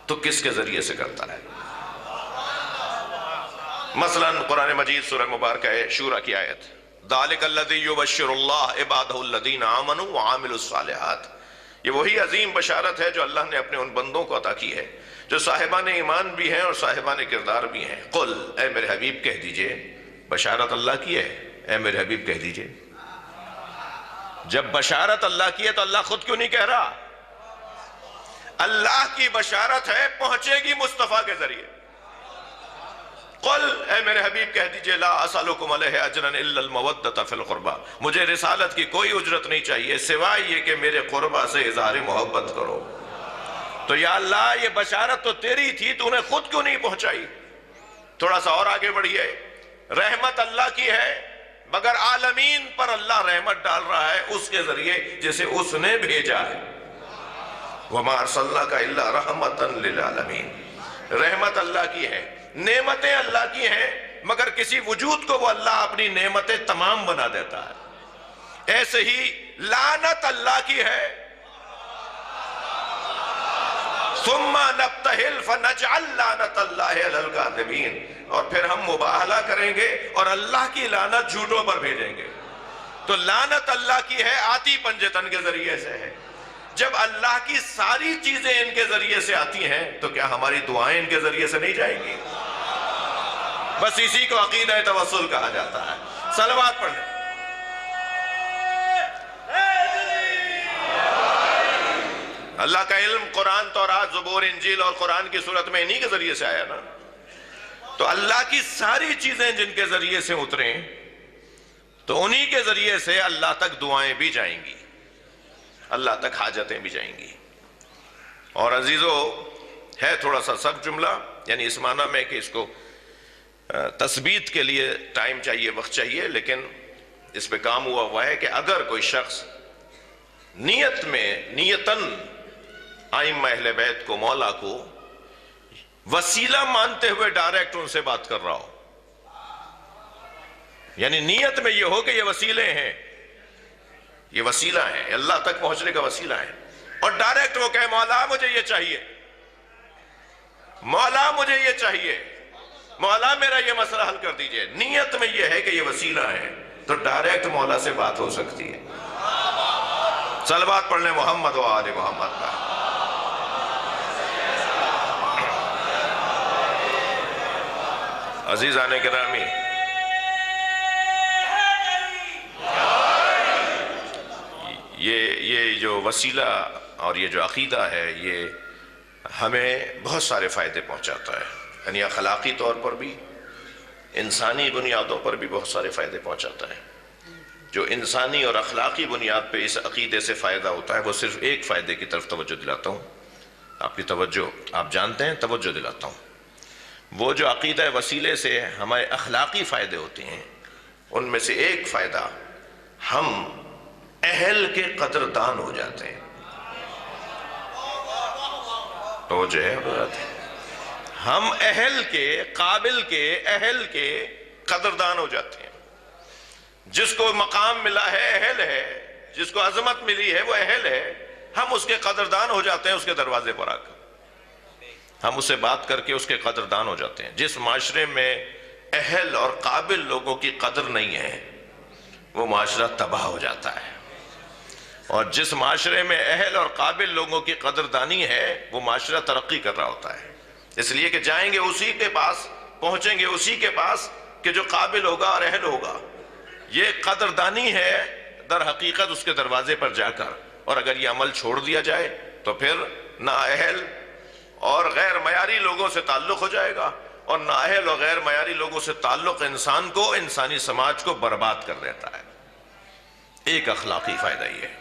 تو کس کے ذریعے سے کرتا ہے؟ مثلا قرآن مجید سورہ مبارکہ شورى کی آیت ذَلِكَ الَّذِي يُبَشِّرُ اللَّهُ عِبَادَهُ الَّذِينَ آمَنُوا وَعَامِلُوا الصَّالِحَاتِ. یہ وہی عظیم بشارت ہے جو اللہ نے اپنے ان بندوں کو عطا کی ہے جو صاحبان ایمان بھی ہیں اور صاحبان کردار بھی ہیں. قل, اے میرے حبیب کہہ دیجئے, بشارت اللہ کی ہے, اے میرے حبیب کہہ دیجئے. جب بشارت اللہ کی ہے تو اللہ خود کیوں نہیں کہہ رہا؟ اللہ کی بشارت ہے, پہنچے گی مصطفیٰ کے ذریعے. قل, اے میرے حبیب کہہ دیجئے لا اسألکم علیہ اجرا الا المودۃ فی القربى, مجھے رسالت کی کوئی اجرت نہیں چاہیے سوائے یہ کہ میرے قربہ سے اظہار محبت کرو. تو یا اللہ یہ بشارت تو تیری تھی, تو نے خود کیوں نہیں پہنچائی؟ تھوڑا سا اور آگے بڑھیے. رحمت اللہ کی ہے مگر عالمین پر اللہ رحمت ڈال رہا ہے اس کے ذریعے جسے اس نے بھیجا ہے. وَمَا أَرْسَلْنَاكَ إِلَّا رَحْمَةً لِلْعَالَمِينَ. رحمت اللہ کی ہے, نعمتیں اللہ کی ہیں, مگر کسی وجود کو وہ اللہ اپنی نعمتیں تمام بنا دیتا ہے. ایسے ہی لعنت اللہ کی ہے. ثُمَّ نَبْتَهِلْ فَنَجْعَلْ لَعْنَتَ اللَّهِ عَلَى الْكَاذِبِينَ. اور پھر ہم مباہلہ کریں گے اور اللہ کی لعنت جھوٹوں پر بھیجیں گے. تو لعنت اللہ کی ہے, آتی پنجتن کے ذریعے سے ہے. جب اللہ کی ساری چیزیں ان کے ذریعے سے آتی ہیں تو کیا ہماری دعائیں ان کے ذریعے سے نہیں جائیں گی؟ بس اسی کو عقیدہ توسل کہا جاتا ہے. صلوات پڑھ لیں. اللہ کا علم قرآن, تورات, زبور, انجیل اور قرآن کی صورت میں انہی کے ذریعے سے آیا نا. تو اللہ کی ساری چیزیں جن کے ذریعے سے اتریں تو انہی کے ذریعے سے اللہ تک دعائیں بھی جائیں گی, اللہ تک حاجتیں بھی جائیں گی. اور عزیزو ہے تھوڑا سا سخت جملہ, یعنی اس معنی میں کہ اس کو تثبیت کے لیے ٹائم چاہیے, وقت چاہیے, لیکن اس پہ کام ہوا ہے کہ اگر کوئی شخص نیتاً ائمہ اہل بیت کو, مولا کو وسیلہ مانتے ہوئے ڈائریکٹ ان سے بات کر رہا ہو, یعنی نیت میں یہ ہو کہ یہ وسیلے ہیں, یہ وسیلہ ہے, اللہ تک پہنچنے کا وسیلہ ہے, اور ڈائریکٹ وہ کہے مولا مجھے یہ چاہیے, مولا مجھے یہ چاہیے, مولا میرا یہ مسئلہ حل کر دیجئے. نیت میں یہ ہے کہ یہ وسیلہ ہے تو ڈائریکٹ مولا سے بات ہو سکتی ہے. صلوات پڑھ لیں محمد و آل محمد کا. عزیزان گرامی, یہ جو وسیلہ اور یہ جو عقیدہ ہے یہ ہمیں بہت سارے فائدے پہنچاتا ہے, یعنی اخلاقی طور پر بھی, انسانی بنیادوں پر بھی بہت سارے فائدے پہنچاتا ہے. جو انسانی اور اخلاقی بنیاد پہ اس عقیدے سے فائدہ ہوتا ہے وہ صرف ایک فائدے کی طرف توجہ دلاتا ہوں, آپ کی توجہ, آپ جانتے ہیں, توجہ دلاتا ہوں. وہ جو عقیدہ وسیلے سے ہمارے اخلاقی فائدے ہوتے ہیں ان میں سے ایک فائدہ, ہم اہل کے قدردان ہو جاتے ہیں. تو جو ہے ہم اہل کے, قابل کے, اہل کے قدردان ہو جاتے ہیں. جس کو مقام ملا ہے اہل ہے, جس کو عظمت ملی ہے وہ اہل ہے, ہم اس کے قدردان ہو جاتے ہیں. اس کے دروازے پر آ کر ہم اسے بات کر کے اس کے قدردان ہو جاتے ہیں. جس معاشرے میں اہل اور قابل لوگوں کی قدر نہیں ہے وہ معاشرہ تباہ ہو جاتا ہے, اور جس معاشرے میں اہل اور قابل لوگوں کی قدردانی ہے وہ معاشرہ ترقی کر رہا ہوتا ہے. اس لیے کہ جائیں گے اسی کے پاس, پہنچیں گے اسی کے پاس کہ جو قابل ہوگا اور اہل ہوگا. یہ قدردانی ہے در حقیقت اس کے دروازے پر جا کر، اور اگر یہ عمل چھوڑ دیا جائے تو پھر نااہل اور غیر معیاری لوگوں سے تعلق ہو جائے گا، اور نااہل اور غیر معیاری لوگوں سے تعلق انسان کو، انسانی سماج کو برباد کر دیتا ہے۔ ایک اخلاقی فائدہ یہ ہے۔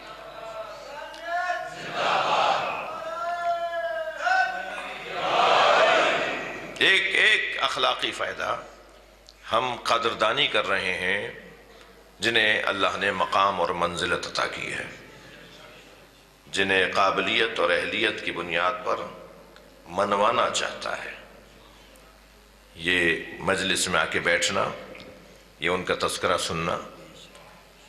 ایک اخلاقی فائدہ، ہم قدردانی کر رہے ہیں جنہیں اللہ نے مقام اور منزلت عطا کی ہے، جنہیں قابلیت اور اہلیت کی بنیاد پر منوانا چاہتا ہے۔ یہ مجلس میں آ کے بیٹھنا، یہ ان کا تذکرہ سننا،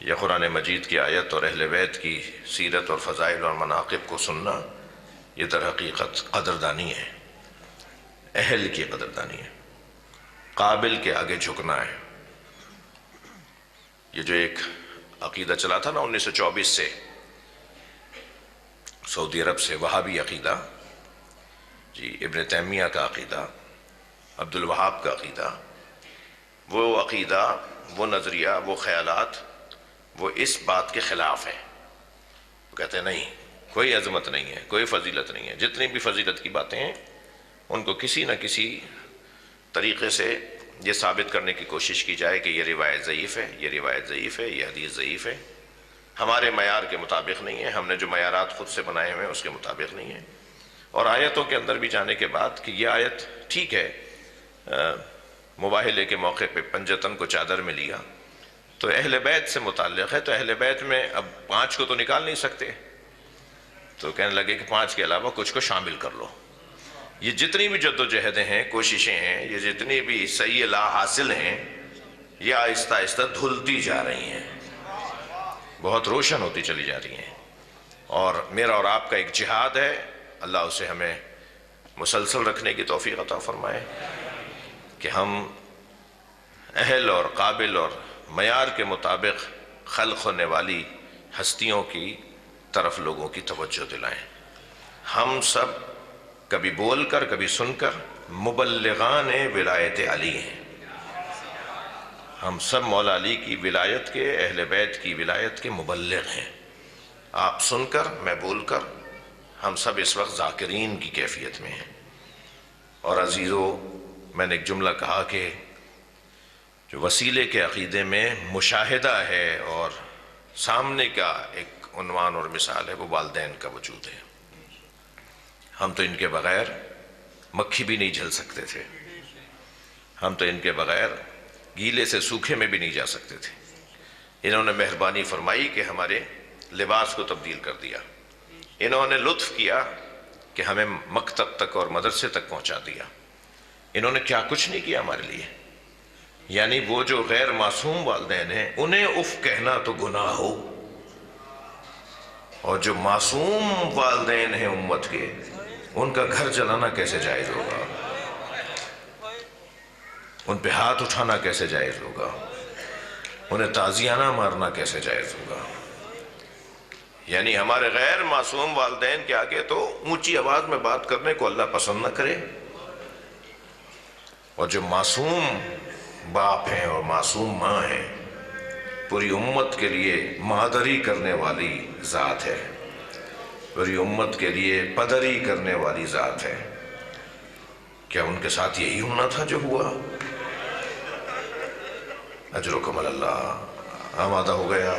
یہ قرآن مجید کی آیت اور اہل بیت کی سیرت اور فضائل اور مناقب کو سننا، یہ در حقیقت قدردانی ہے، اہل کی قدردانی ہے، قابل کے آگے جھکنا ہے۔ یہ جو ایک عقیدہ چلا تھا نا 1924 سے سعودی عرب سے، وہابی عقیدہ، جی ابن تیمیہ کا عقیدہ، عبد الوہاب کا عقیدہ، وہ عقیدہ، وہ نظریہ، وہ خیالات، وہ اس بات کے خلاف ہے۔ وہ کہتے ہیں نہیں، کوئی عظمت نہیں ہے، کوئی فضیلت نہیں ہے، جتنی بھی فضیلت کی باتیں ہیں ان کو کسی نہ کسی طریقے سے یہ ثابت کرنے کی کوشش کی جائے کہ یہ روایت ضعیف ہے، یہ روایت ضعیف ہے، یہ حدیث ضعیف ہے، ہمارے معیار کے مطابق نہیں ہے، ہم نے جو معیارات خود سے بنائے ہوئے ہیں اس کے مطابق نہیں ہے۔ اور آیتوں کے اندر بھی جانے کے بعد کہ یہ آیت ٹھیک ہے، مباہلے کے موقع پہ پنجتن کو چادر میں لیا تو اہل بیت سے متعلق ہے، تو اہل بیت میں اب 5 کو تو نکال نہیں سکتے، تو کہنے لگے کہ 5 کے علاوہ کچھ کو شامل کر لو۔ یہ جتنی بھی جدوجہدیں ہیں، کوششیں ہیں، یہ جتنی بھی صحیح لا حاصل ہیں، یہ آہستہ آہستہ دھلتی جا رہی ہیں، بہت روشن ہوتی چلی جا رہی ہیں، اور میرا اور آپ کا ایک جہاد ہے، اللہ اسے ہمیں مسلسل رکھنے کی توفیق عطا فرمائے کہ ہم اہل اور قابل اور معیار کے مطابق خلق ہونے والی ہستیوں کی طرف لوگوں کی توجہ دلائیں۔ ہم سب کبھی بول کر کبھی سن کر مبلغان ولایت علی ہیں، ہم سب مولا علی کی ولایت کے، اہل بیت کی ولایت کے مبلغ ہیں۔ آپ سن کر، میں بول کر، ہم سب اس وقت ذاکرین کی کیفیت میں ہیں۔ اور عزیزو، میں نے ایک جملہ کہا کہ جو وسیلے کے عقیدے میں مشاہدہ ہے اور سامنے کا ایک عنوان اور مثال ہے، وہ والدین کا وجود ہے۔ ہم تو ان کے بغیر مکھی بھی نہیں جھل سکتے تھے، ہم تو ان کے بغیر گیلے سے سوکھے میں بھی نہیں جا سکتے تھے۔ انہوں نے مہربانی فرمائی کہ ہمارے لباس کو تبدیل کر دیا، انہوں نے لطف کیا کہ ہمیں مکتب تک اور مدرسے تک پہنچا دیا۔ انہوں نے کیا کچھ نہیں کیا ہمارے لیے، یعنی وہ جو غیر معصوم والدین ہیں انہیں اف کہنا تو گناہ ہو، اور جو معصوم والدین ہیں امت کے، ان کا گھر جلانا کیسے جائز ہوگا، ان پہ ہاتھ اٹھانا کیسے جائز ہوگا، انہیں تعزیانہ مارنا کیسے جائز ہوگا۔ یعنی ہمارے غیر معصوم والدین کے آگے تو اونچی آواز میں بات کرنے کو اللہ پسند نہ کرے، اور جو معصوم باپ ہیں اور معصوم ماں ہیں، پوری امت کے لیے مادری کرنے والی ذات ہے، پوری امت کے لیے پدری کرنے والی ذات ہے، کیا ان کے ساتھ یہی ہونا تھا جو ہوا؟ اجرکم اللہ، آمادہ ہو گیا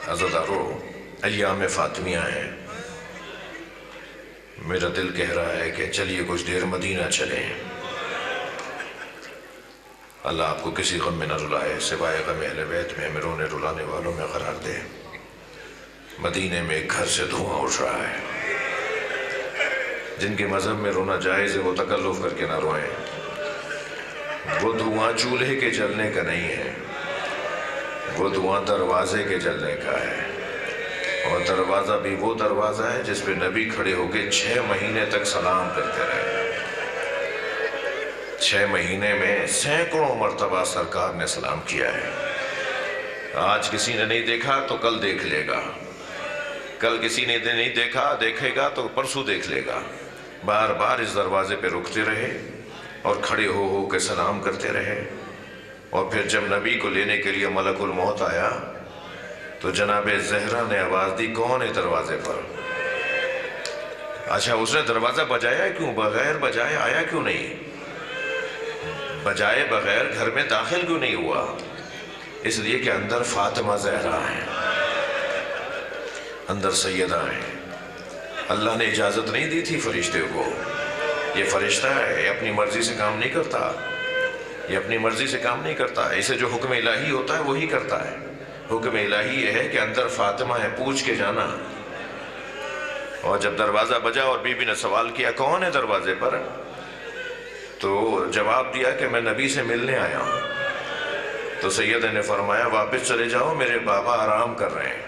عزادارو، ایام فاطمیہ ہیں، میرا دل کہہ رہا ہے کہ چلیے کچھ دیر مدینہ چلیں۔ اللہ آپ کو کسی غم میں نہ رلائے، سوائے غم اہل بیت میں ہمیں رونے رلانے والوں میں قرار دے۔ مدینے میں ایک گھر سے دھواں اٹھ رہا ہے، جن کے مذہب میں رونا جائز ہے وہ تکلف کر کے نہ روئیں، وہ دھواں چولہے کے جلنے کا نہیں ہے، وہ دھواں دروازے کے جلنے کا ہے، اور دروازہ بھی وہ دروازہ ہے جس پہ نبی کھڑے ہو کے 6 مہینے تک سلام کرتے رہے۔ 6 مہینے میں سینکڑوں مرتبہ سرکار نے سلام کیا ہے۔ آج کسی نے نہیں دیکھا تو کل دیکھ لے گا، کل کسی نے نہیں دیکھا دیکھے گا تو پرسوں دیکھ لے گا۔ بار بار اس دروازے پہ رکتے رہے اور کھڑے ہو کے سلام کرتے رہے۔ اور پھر جب نبی کو لینے کے لیے ملک الموت آیا تو جناب زہرا نے آواز دی، کون ہے دروازے پر؟ اچھا، اس نے دروازہ بجایا کیوں؟ بغیر بجائے آیا کیوں نہیں؟ بجائے بغیر گھر میں داخل کیوں نہیں ہوا؟ اس لیے کہ اندر فاطمہ زہرا ہیں، اندر سیدہ ہیں۔ اللہ نے اجازت نہیں دی تھی فرشتے کو، یہ فرشتہ ہے، یہ اپنی مرضی سے کام نہیں کرتا، یہ اپنی مرضی سے کام نہیں کرتا، اسے جو حکم الہی ہوتا ہے وہی کرتا ہے۔ حکم الہی یہ ہے کہ اندر فاطمہ ہے، پوچھ کے جانا۔ اور جب دروازہ بجا اور بی بی نے سوال کیا کون ہے دروازے پر، تو جواب دیا کہ میں نبی سے ملنے آیا ہوں۔ تو سیدہ نے فرمایا واپس چلے جاؤ، میرے بابا آرام کر رہے ہیں۔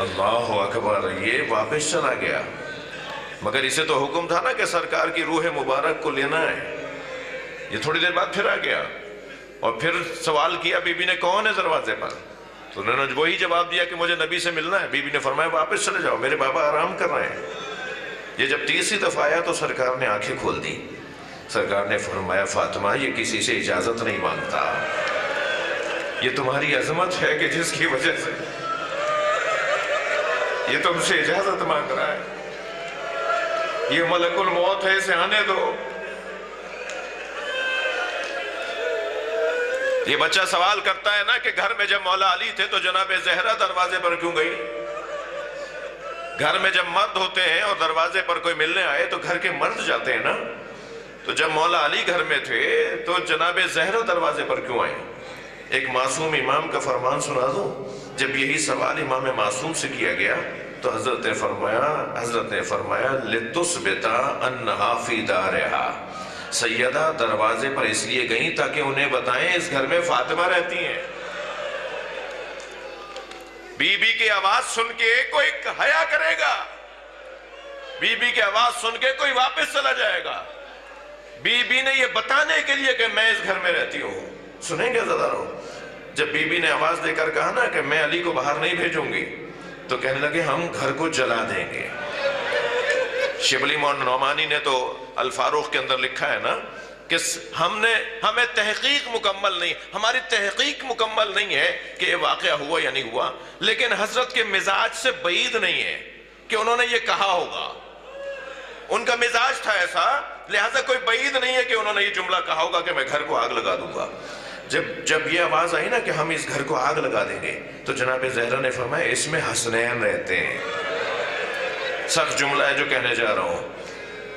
اللہ اکبر، یہ واپس چلا گیا، مگر اسے تو حکم تھا نا کہ سرکار کی روح مبارک کو لینا ہے۔ یہ تھوڑی دیر بعد پھر آ گیا اور پھر سوال کیا بی بی نے کون ہے دروازے پر، تو انہوں نے وہی جواب دیا کہ مجھے نبی سے ملنا ہے۔ بی بی نے فرمایا واپس چلے جاؤ، میرے بابا آرام کر رہے ہیں۔ یہ جب تیسری دفعہ آیا تو سرکار نے آنکھیں کھول دی۔ سرکار نے فرمایا فاطمہ، یہ کسی سے اجازت نہیں مانگتا، یہ تمہاری عظمت ہے کہ جس کی وجہ سے یہ تم سے اجازت مانگ رہا ہے۔ یہ ملک الموت ہے، اسے آنے دو۔ یہ بچہ سوال کرتا ہے نا کہ گھر میں جب مولا علی تھے تو جناب زہرا دروازے پر کیوں گئی؟ گھر میں جب مرد ہوتے ہیں اور دروازے پر کوئی ملنے آئے تو گھر کے مرد جاتے ہیں نا، تو جب مولا علی گھر میں تھے تو جناب زہرا دروازے پر کیوں آئے؟ ایک معصوم امام کا فرمان سنا دو۔ جب یہی سوال امام معصوم سے کیا گیا تو حضرت نے فرمایا لِتُثْبِتَ أَنَّهَا فِي دَارِهَا، سیدہ دروازے پر اس لیے گئیں تاکہ انہیں بتائیں اس گھر میں فاطمہ رہتی ہیں۔ بی بی کی آواز سن کے کوئی حیا کرے گا، بی بی کی آواز سن کے کوئی واپس چلا جائے گا؟ بی بی نے یہ بتانے کے لیے کہ میں اس گھر میں رہتی ہوں۔ سنیں گے زدارو، جب بی بی نے آواز دے کر کہا نا کہ میں علی کو باہر نہیں بھیجوں گی، تو کہنے لگے ہم گھر کو جلا دیں گے۔ شبلی نعمانی نے تو الفاروق کے اندر لکھا ہے نا کہ ہمیں تحقیق مکمل نہیں، ہماری تحقیق مکمل نہیں ہے کہ یہ واقعہ ہوا یا نہیں ہوا، لیکن حضرت کے مزاج سے بعید نہیں ہے کہ انہوں نے یہ کہا ہوگا۔ ان کا مزاج تھا ایسا، لہذا کوئی بعید نہیں ہے کہ انہوں نے یہ جملہ کہا ہوگا کہ میں گھر کو آگ لگا دوں گا۔ جب یہ آواز آئی نا کہ ہم اس گھر کو آگ لگا دیں گے تو جناب زہرا نے فرمایا اس میں حسنین رہتے ہیں۔ سخت جملہ ہے جو کہنے جا رہا ہوں۔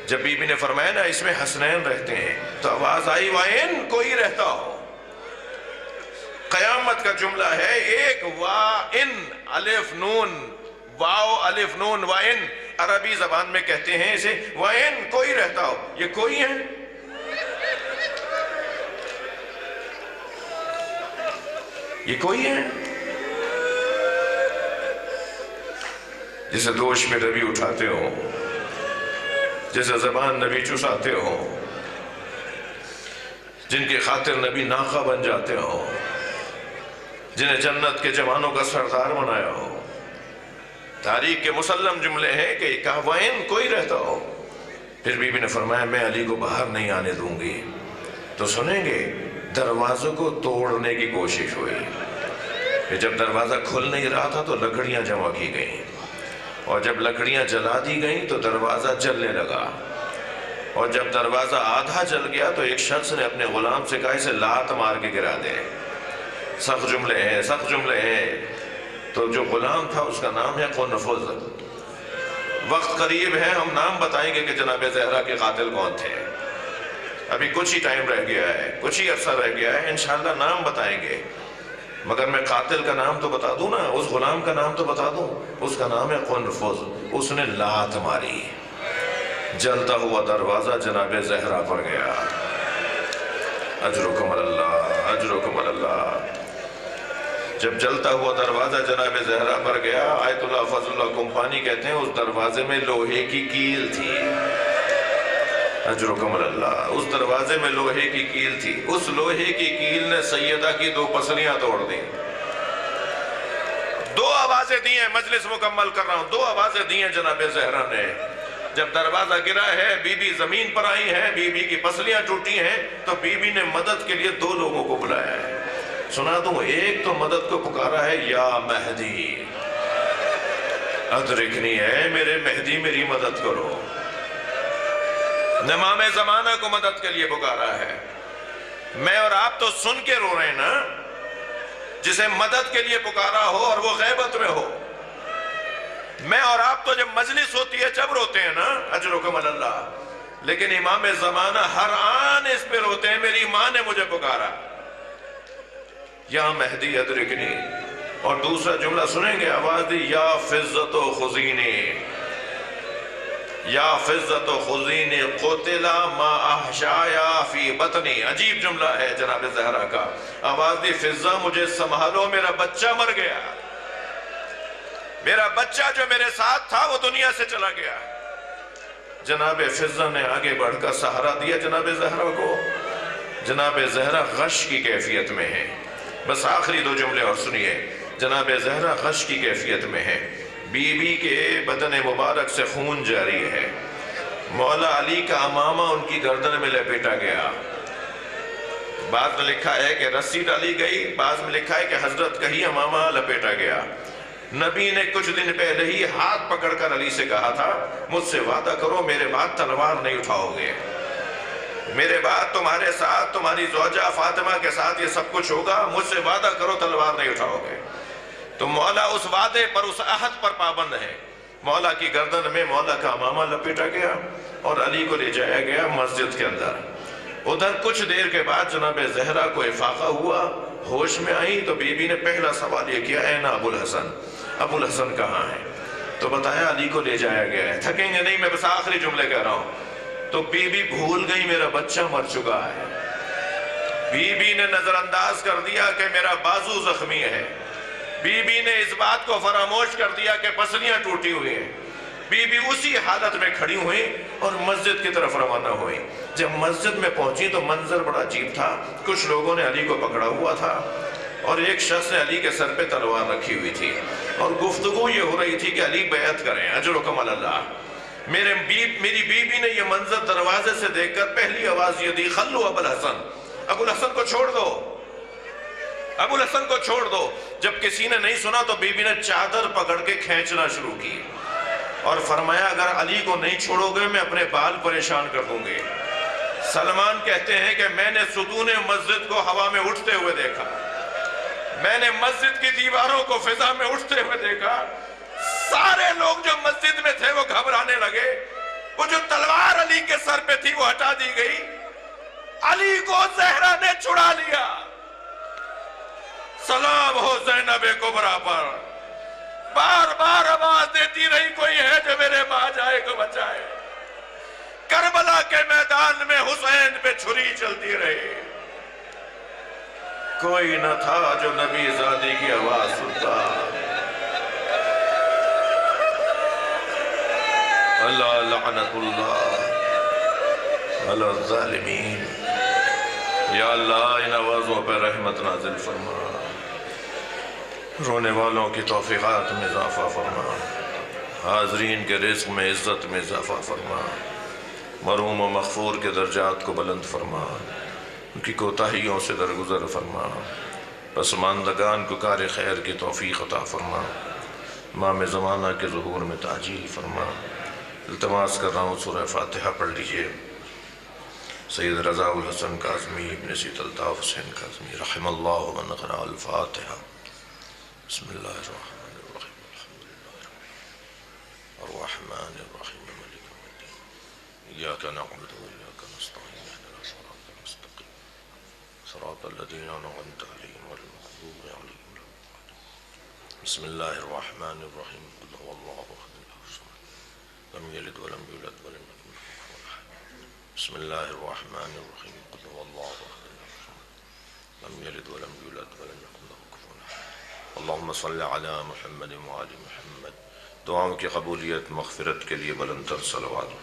جب بی بی نے فرمایا نا اس میں حسنین رہتے ہیں تو آواز آئی وَإِن کوئی رہتا ہو۔ قیامت کا جملہ ہے، ایک وَإِن الف نون، واو الف نون وَإِن، عربی زبان میں کہتے ہیں اسے وَإِن کوئی رہتا ہو۔ یہ کوئی ہے؟ یہ کوئی ہے جسے دوش میں نبی اٹھاتے ہو، جسے زبان نبی چساتے ہو، جن کی خاطر نبی ناقہ بن جاتے ہو، جنہیں جنت کے جوانوں کا سردار بنایا ہو۔ تاریخ کے مسلم جملے ہیں کہ کہا وَإِن کوئی رہتا ہو۔ پھر بی بی نے فرمایا میں علی کو باہر نہیں آنے دوں گی۔ تو سنیں گے دروازوں کو توڑنے کی کوشش ہوئی، پھر جب دروازہ کھل نہیں رہا تھا تو لکڑیاں جمع کی گئیں، اور جب لکڑیاں جلا دی گئیں تو دروازہ جلنے لگا، اور جب دروازہ آدھا جل گیا تو ایک شخص نے اپنے غلام سے کہا اسے لات مار کے گرا دے۔ سخت جملے ہیں، سخت جملے ہیں۔ تو جو غلام تھا اس کا نام ہے قنفذ۔ وقت قریب ہے، ہم نام بتائیں گے کہ جناب زہرا کے قاتل کون تھے۔ ابھی کچھ ہی ٹائم رہ گیا ہے، کچھ ہی عرصہ رہ گیا ہے، انشاءاللہ نام بتائیں گے، مگر میں قاتل کا نام تو بتا دوں نا، اس غلام کا نام تو بتا دوں۔ اس کا نام ہے قنفذ۔ اس نے لات ماری، جلتا ہوا دروازہ جناب زہرا پر گیا۔ اجرکم اللہ، اجرکم اللہ۔ جب جلتا ہوا دروازہ جناب زہرا پر گیا، آیت اللہ فضل اللہ کمپانی کہتے ہیں اس دروازے میں لوہے کی کیل تھی۔ اجرکم اللہ، اس دروازے میں لوہے کی کیل تھی۔ اس لوہے کی کیل نے سیدہ کی 2 پسلیاں توڑ دیں۔ 2 آوازیں دی ہیں، مجلس مکمل کر رہا ہوں، 2 آوازیں دی ہیں جناب زہرا نے۔ جب دروازہ گرا ہے، بی بی زمین پر آئی ہے، بی بی کی پسلیاں ٹوٹی ہیں، تو بی بی نے مدد کے لیے 2 لوگوں کو بلایا ہے۔ سنا دوں، ایک تو مدد کو پکارا ہے، یا مہدی ادرکنی ہے، میرے مہدی میری مدد کرو۔ امام زمانہ کو مدد کے لیے پکارا ہے۔ میں اور آپ تو سن کے رو رہے ہیں نا، جسے مدد کے لیے پکارا ہو اور وہ غیبت میں ہو۔ میں اور آپ تو جب مجلس ہوتی ہے جب روتے ہیں نا، اجرکم اللہ، لیکن امام زمانہ ہر آن اس پہ روتے ہیں، میری ماں نے مجھے پکارا، یا مہدی ادرکنی۔ اور دوسرا جملہ سنیں گے، آواز دی، یا فضت و خزینی، یا فضت و خزینی قتلا ما احشایا فی بطنی۔ عجیب جملہ ہے جناب زہرا کا۔ آواز دی، فضہ مجھے سنبھالو، میرا بچہ مر گیا، میرا بچہ جو میرے ساتھ تھا وہ دنیا سے چلا گیا۔ جناب فضہ نے آگے بڑھ کر سہارا دیا جناب زہرا کو۔ جناب زہرا غش کی کیفیت میں ہے۔ بس آخری 2 جملے اور سنیے۔ جناب زہرا غش کی کیفیت میں ہے، بی بی کے بدن مبارک سے خون جاری ہے، مولا علی کا امامہ ان کی گردن میں لپیٹا گیا۔ بعض میں لکھا ہے کہ رسی ڈالی گئی، بعض میں لکھا ہے کہ حضرت کا ہی امامہ لپیٹا گیا۔ نبی نے کچھ دن پہلے ہی ہاتھ پکڑ کر علی سے کہا تھا، مجھ سے وعدہ کرو میرے بعد تلوار نہیں اٹھاؤ گے، میرے بعد تمہارے ساتھ، تمہاری زوجہ فاطمہ کے ساتھ یہ سب کچھ ہوگا، مجھ سے وعدہ کرو تلوار نہیں اٹھاؤ گے۔ تو مولا اس وعدے پر، اس عہد پر پابند ہے۔ مولا کی گردن میں مولا کا امامہ لپیٹا گیا اور علی کو لے جایا گیا مسجد کے اندر۔ ادھر کچھ دیر کے بعد جناب زہرا کو افاقہ ہوا، ہوش میں آئی تو بی بی نے پہلا سوال یہ کیا، اے نا ابو الحسن، ابو الحسن کہاں ہے؟ تو بتایا علی کو لے جایا گیا ہے۔ تھکیں گے نہیں، میں بس آخری جملے کہہ رہا ہوں۔ تو بی بی بھول گئی میرا بچہ مر چکا ہے۔ بی بی نے نظر انداز کر دیا کہ میرا بازو زخمی ہے۔ بی بی نے اس بات کو فراموش کر دیا کہ پسلیاں ٹوٹی ہوئی ہیں۔ بی بی اسی حالت میں کھڑی ہوئی اور مسجد کی طرف روانہ ہوئی۔ جب مسجد میں پہنچی تو منظر بڑا عجیب تھا۔ کچھ لوگوں نے علی کو پکڑا ہوا تھا اور ایک شخص نے علی کے سر پہ تلوار رکھی ہوئی تھی، اور گفتگو یہ ہو رہی تھی کہ علی بیعت کریں، اجرکم اللہ۔ میری بی بی نے یہ منظر دروازے سے دیکھ کر پہلی آواز یہ دی، خلو ابو الحسن، ابو الحسن کو چھوڑ دو، ابو الحسن کو چھوڑ دو۔ جب کسی نے نہیں سنا تو بی بی نے چادر پکڑ کے کھینچنا شروع کی اور فرمایا، اگر علی کو نہیں چھوڑو گے میں اپنے بال پریشان کر دوں گی۔ سلمان کہتے ہیں کہ میں نے ستون مسجد کو ہوا میں اٹھتے ہوئے دیکھا، میں نے مسجد کی دیواروں کو فضا میں اٹھتے ہوئے دیکھا، سارے لوگ جو مسجد میں تھے وہ گھبرانے لگے۔ وہ جو تلوار علی کے سر پہ تھی وہ ہٹا دی گئی، علی کو زہرا نے چھڑا لیا۔ سلام ہو زینب کبریٰ پر، بار بار آواز دیتی رہی، کوئی ہے جو میرے ماں جائے کو بچائے۔ کربلا کے میدان میں حسین پہ چھری چلتی رہی، کوئی نہ تھا جو نبی زادی کی آواز سنتا۔ اللہ لعنت اللہ علی الظالمین۔ یا اللہ ان آوازوں پہ رحمت نازل فرما، رونے والوں کی توفیقات میں اضافہ فرما، حاضرین کے رزق میں عزت میں اضافہ فرما، مرحوم و مغفور کے درجات کو بلند فرما، ان کی کوتاہیوں سے درگزر فرما، پسماندگان کو کار خیر کی توفیق عطا فرما، امام زمانہ کے ظہور میں تعجیل فرما۔ التماس کر رہا ہوں سورہ فاتحہ پڑھ لیجئے۔ سید رضا الحسن کاظمی ابن سید الطاف حسین کاظمی رحم اللہ من قرأ الفاتحہ۔ بسم اللہ الرحمن الرحیم، الرحمن الرحیم مالک یوم الدین، ایاک نعبد و ایاک نستعین، اہدنا الصراط المستقیم، صراط الذین انعمت علیہم غیر المغضوب علیہم ولا الضالین۔ بسم اللہ الرحمن الرحیم، قل هو اللہ احد اللہ الصمد لم یلد ولم یولد ولم یکن له کفوا احد۔ بسم اللہ الرحمن الرحیم، قل هو اللہ احد اللہ الصمد لم یلد ولم یولد ولم یکن له کفوا احد۔ اللہم صلی علی محمد وآل محمد۔ دعاؤں کی قبولیت مغفرت کے لیے بلند تر صلوات۔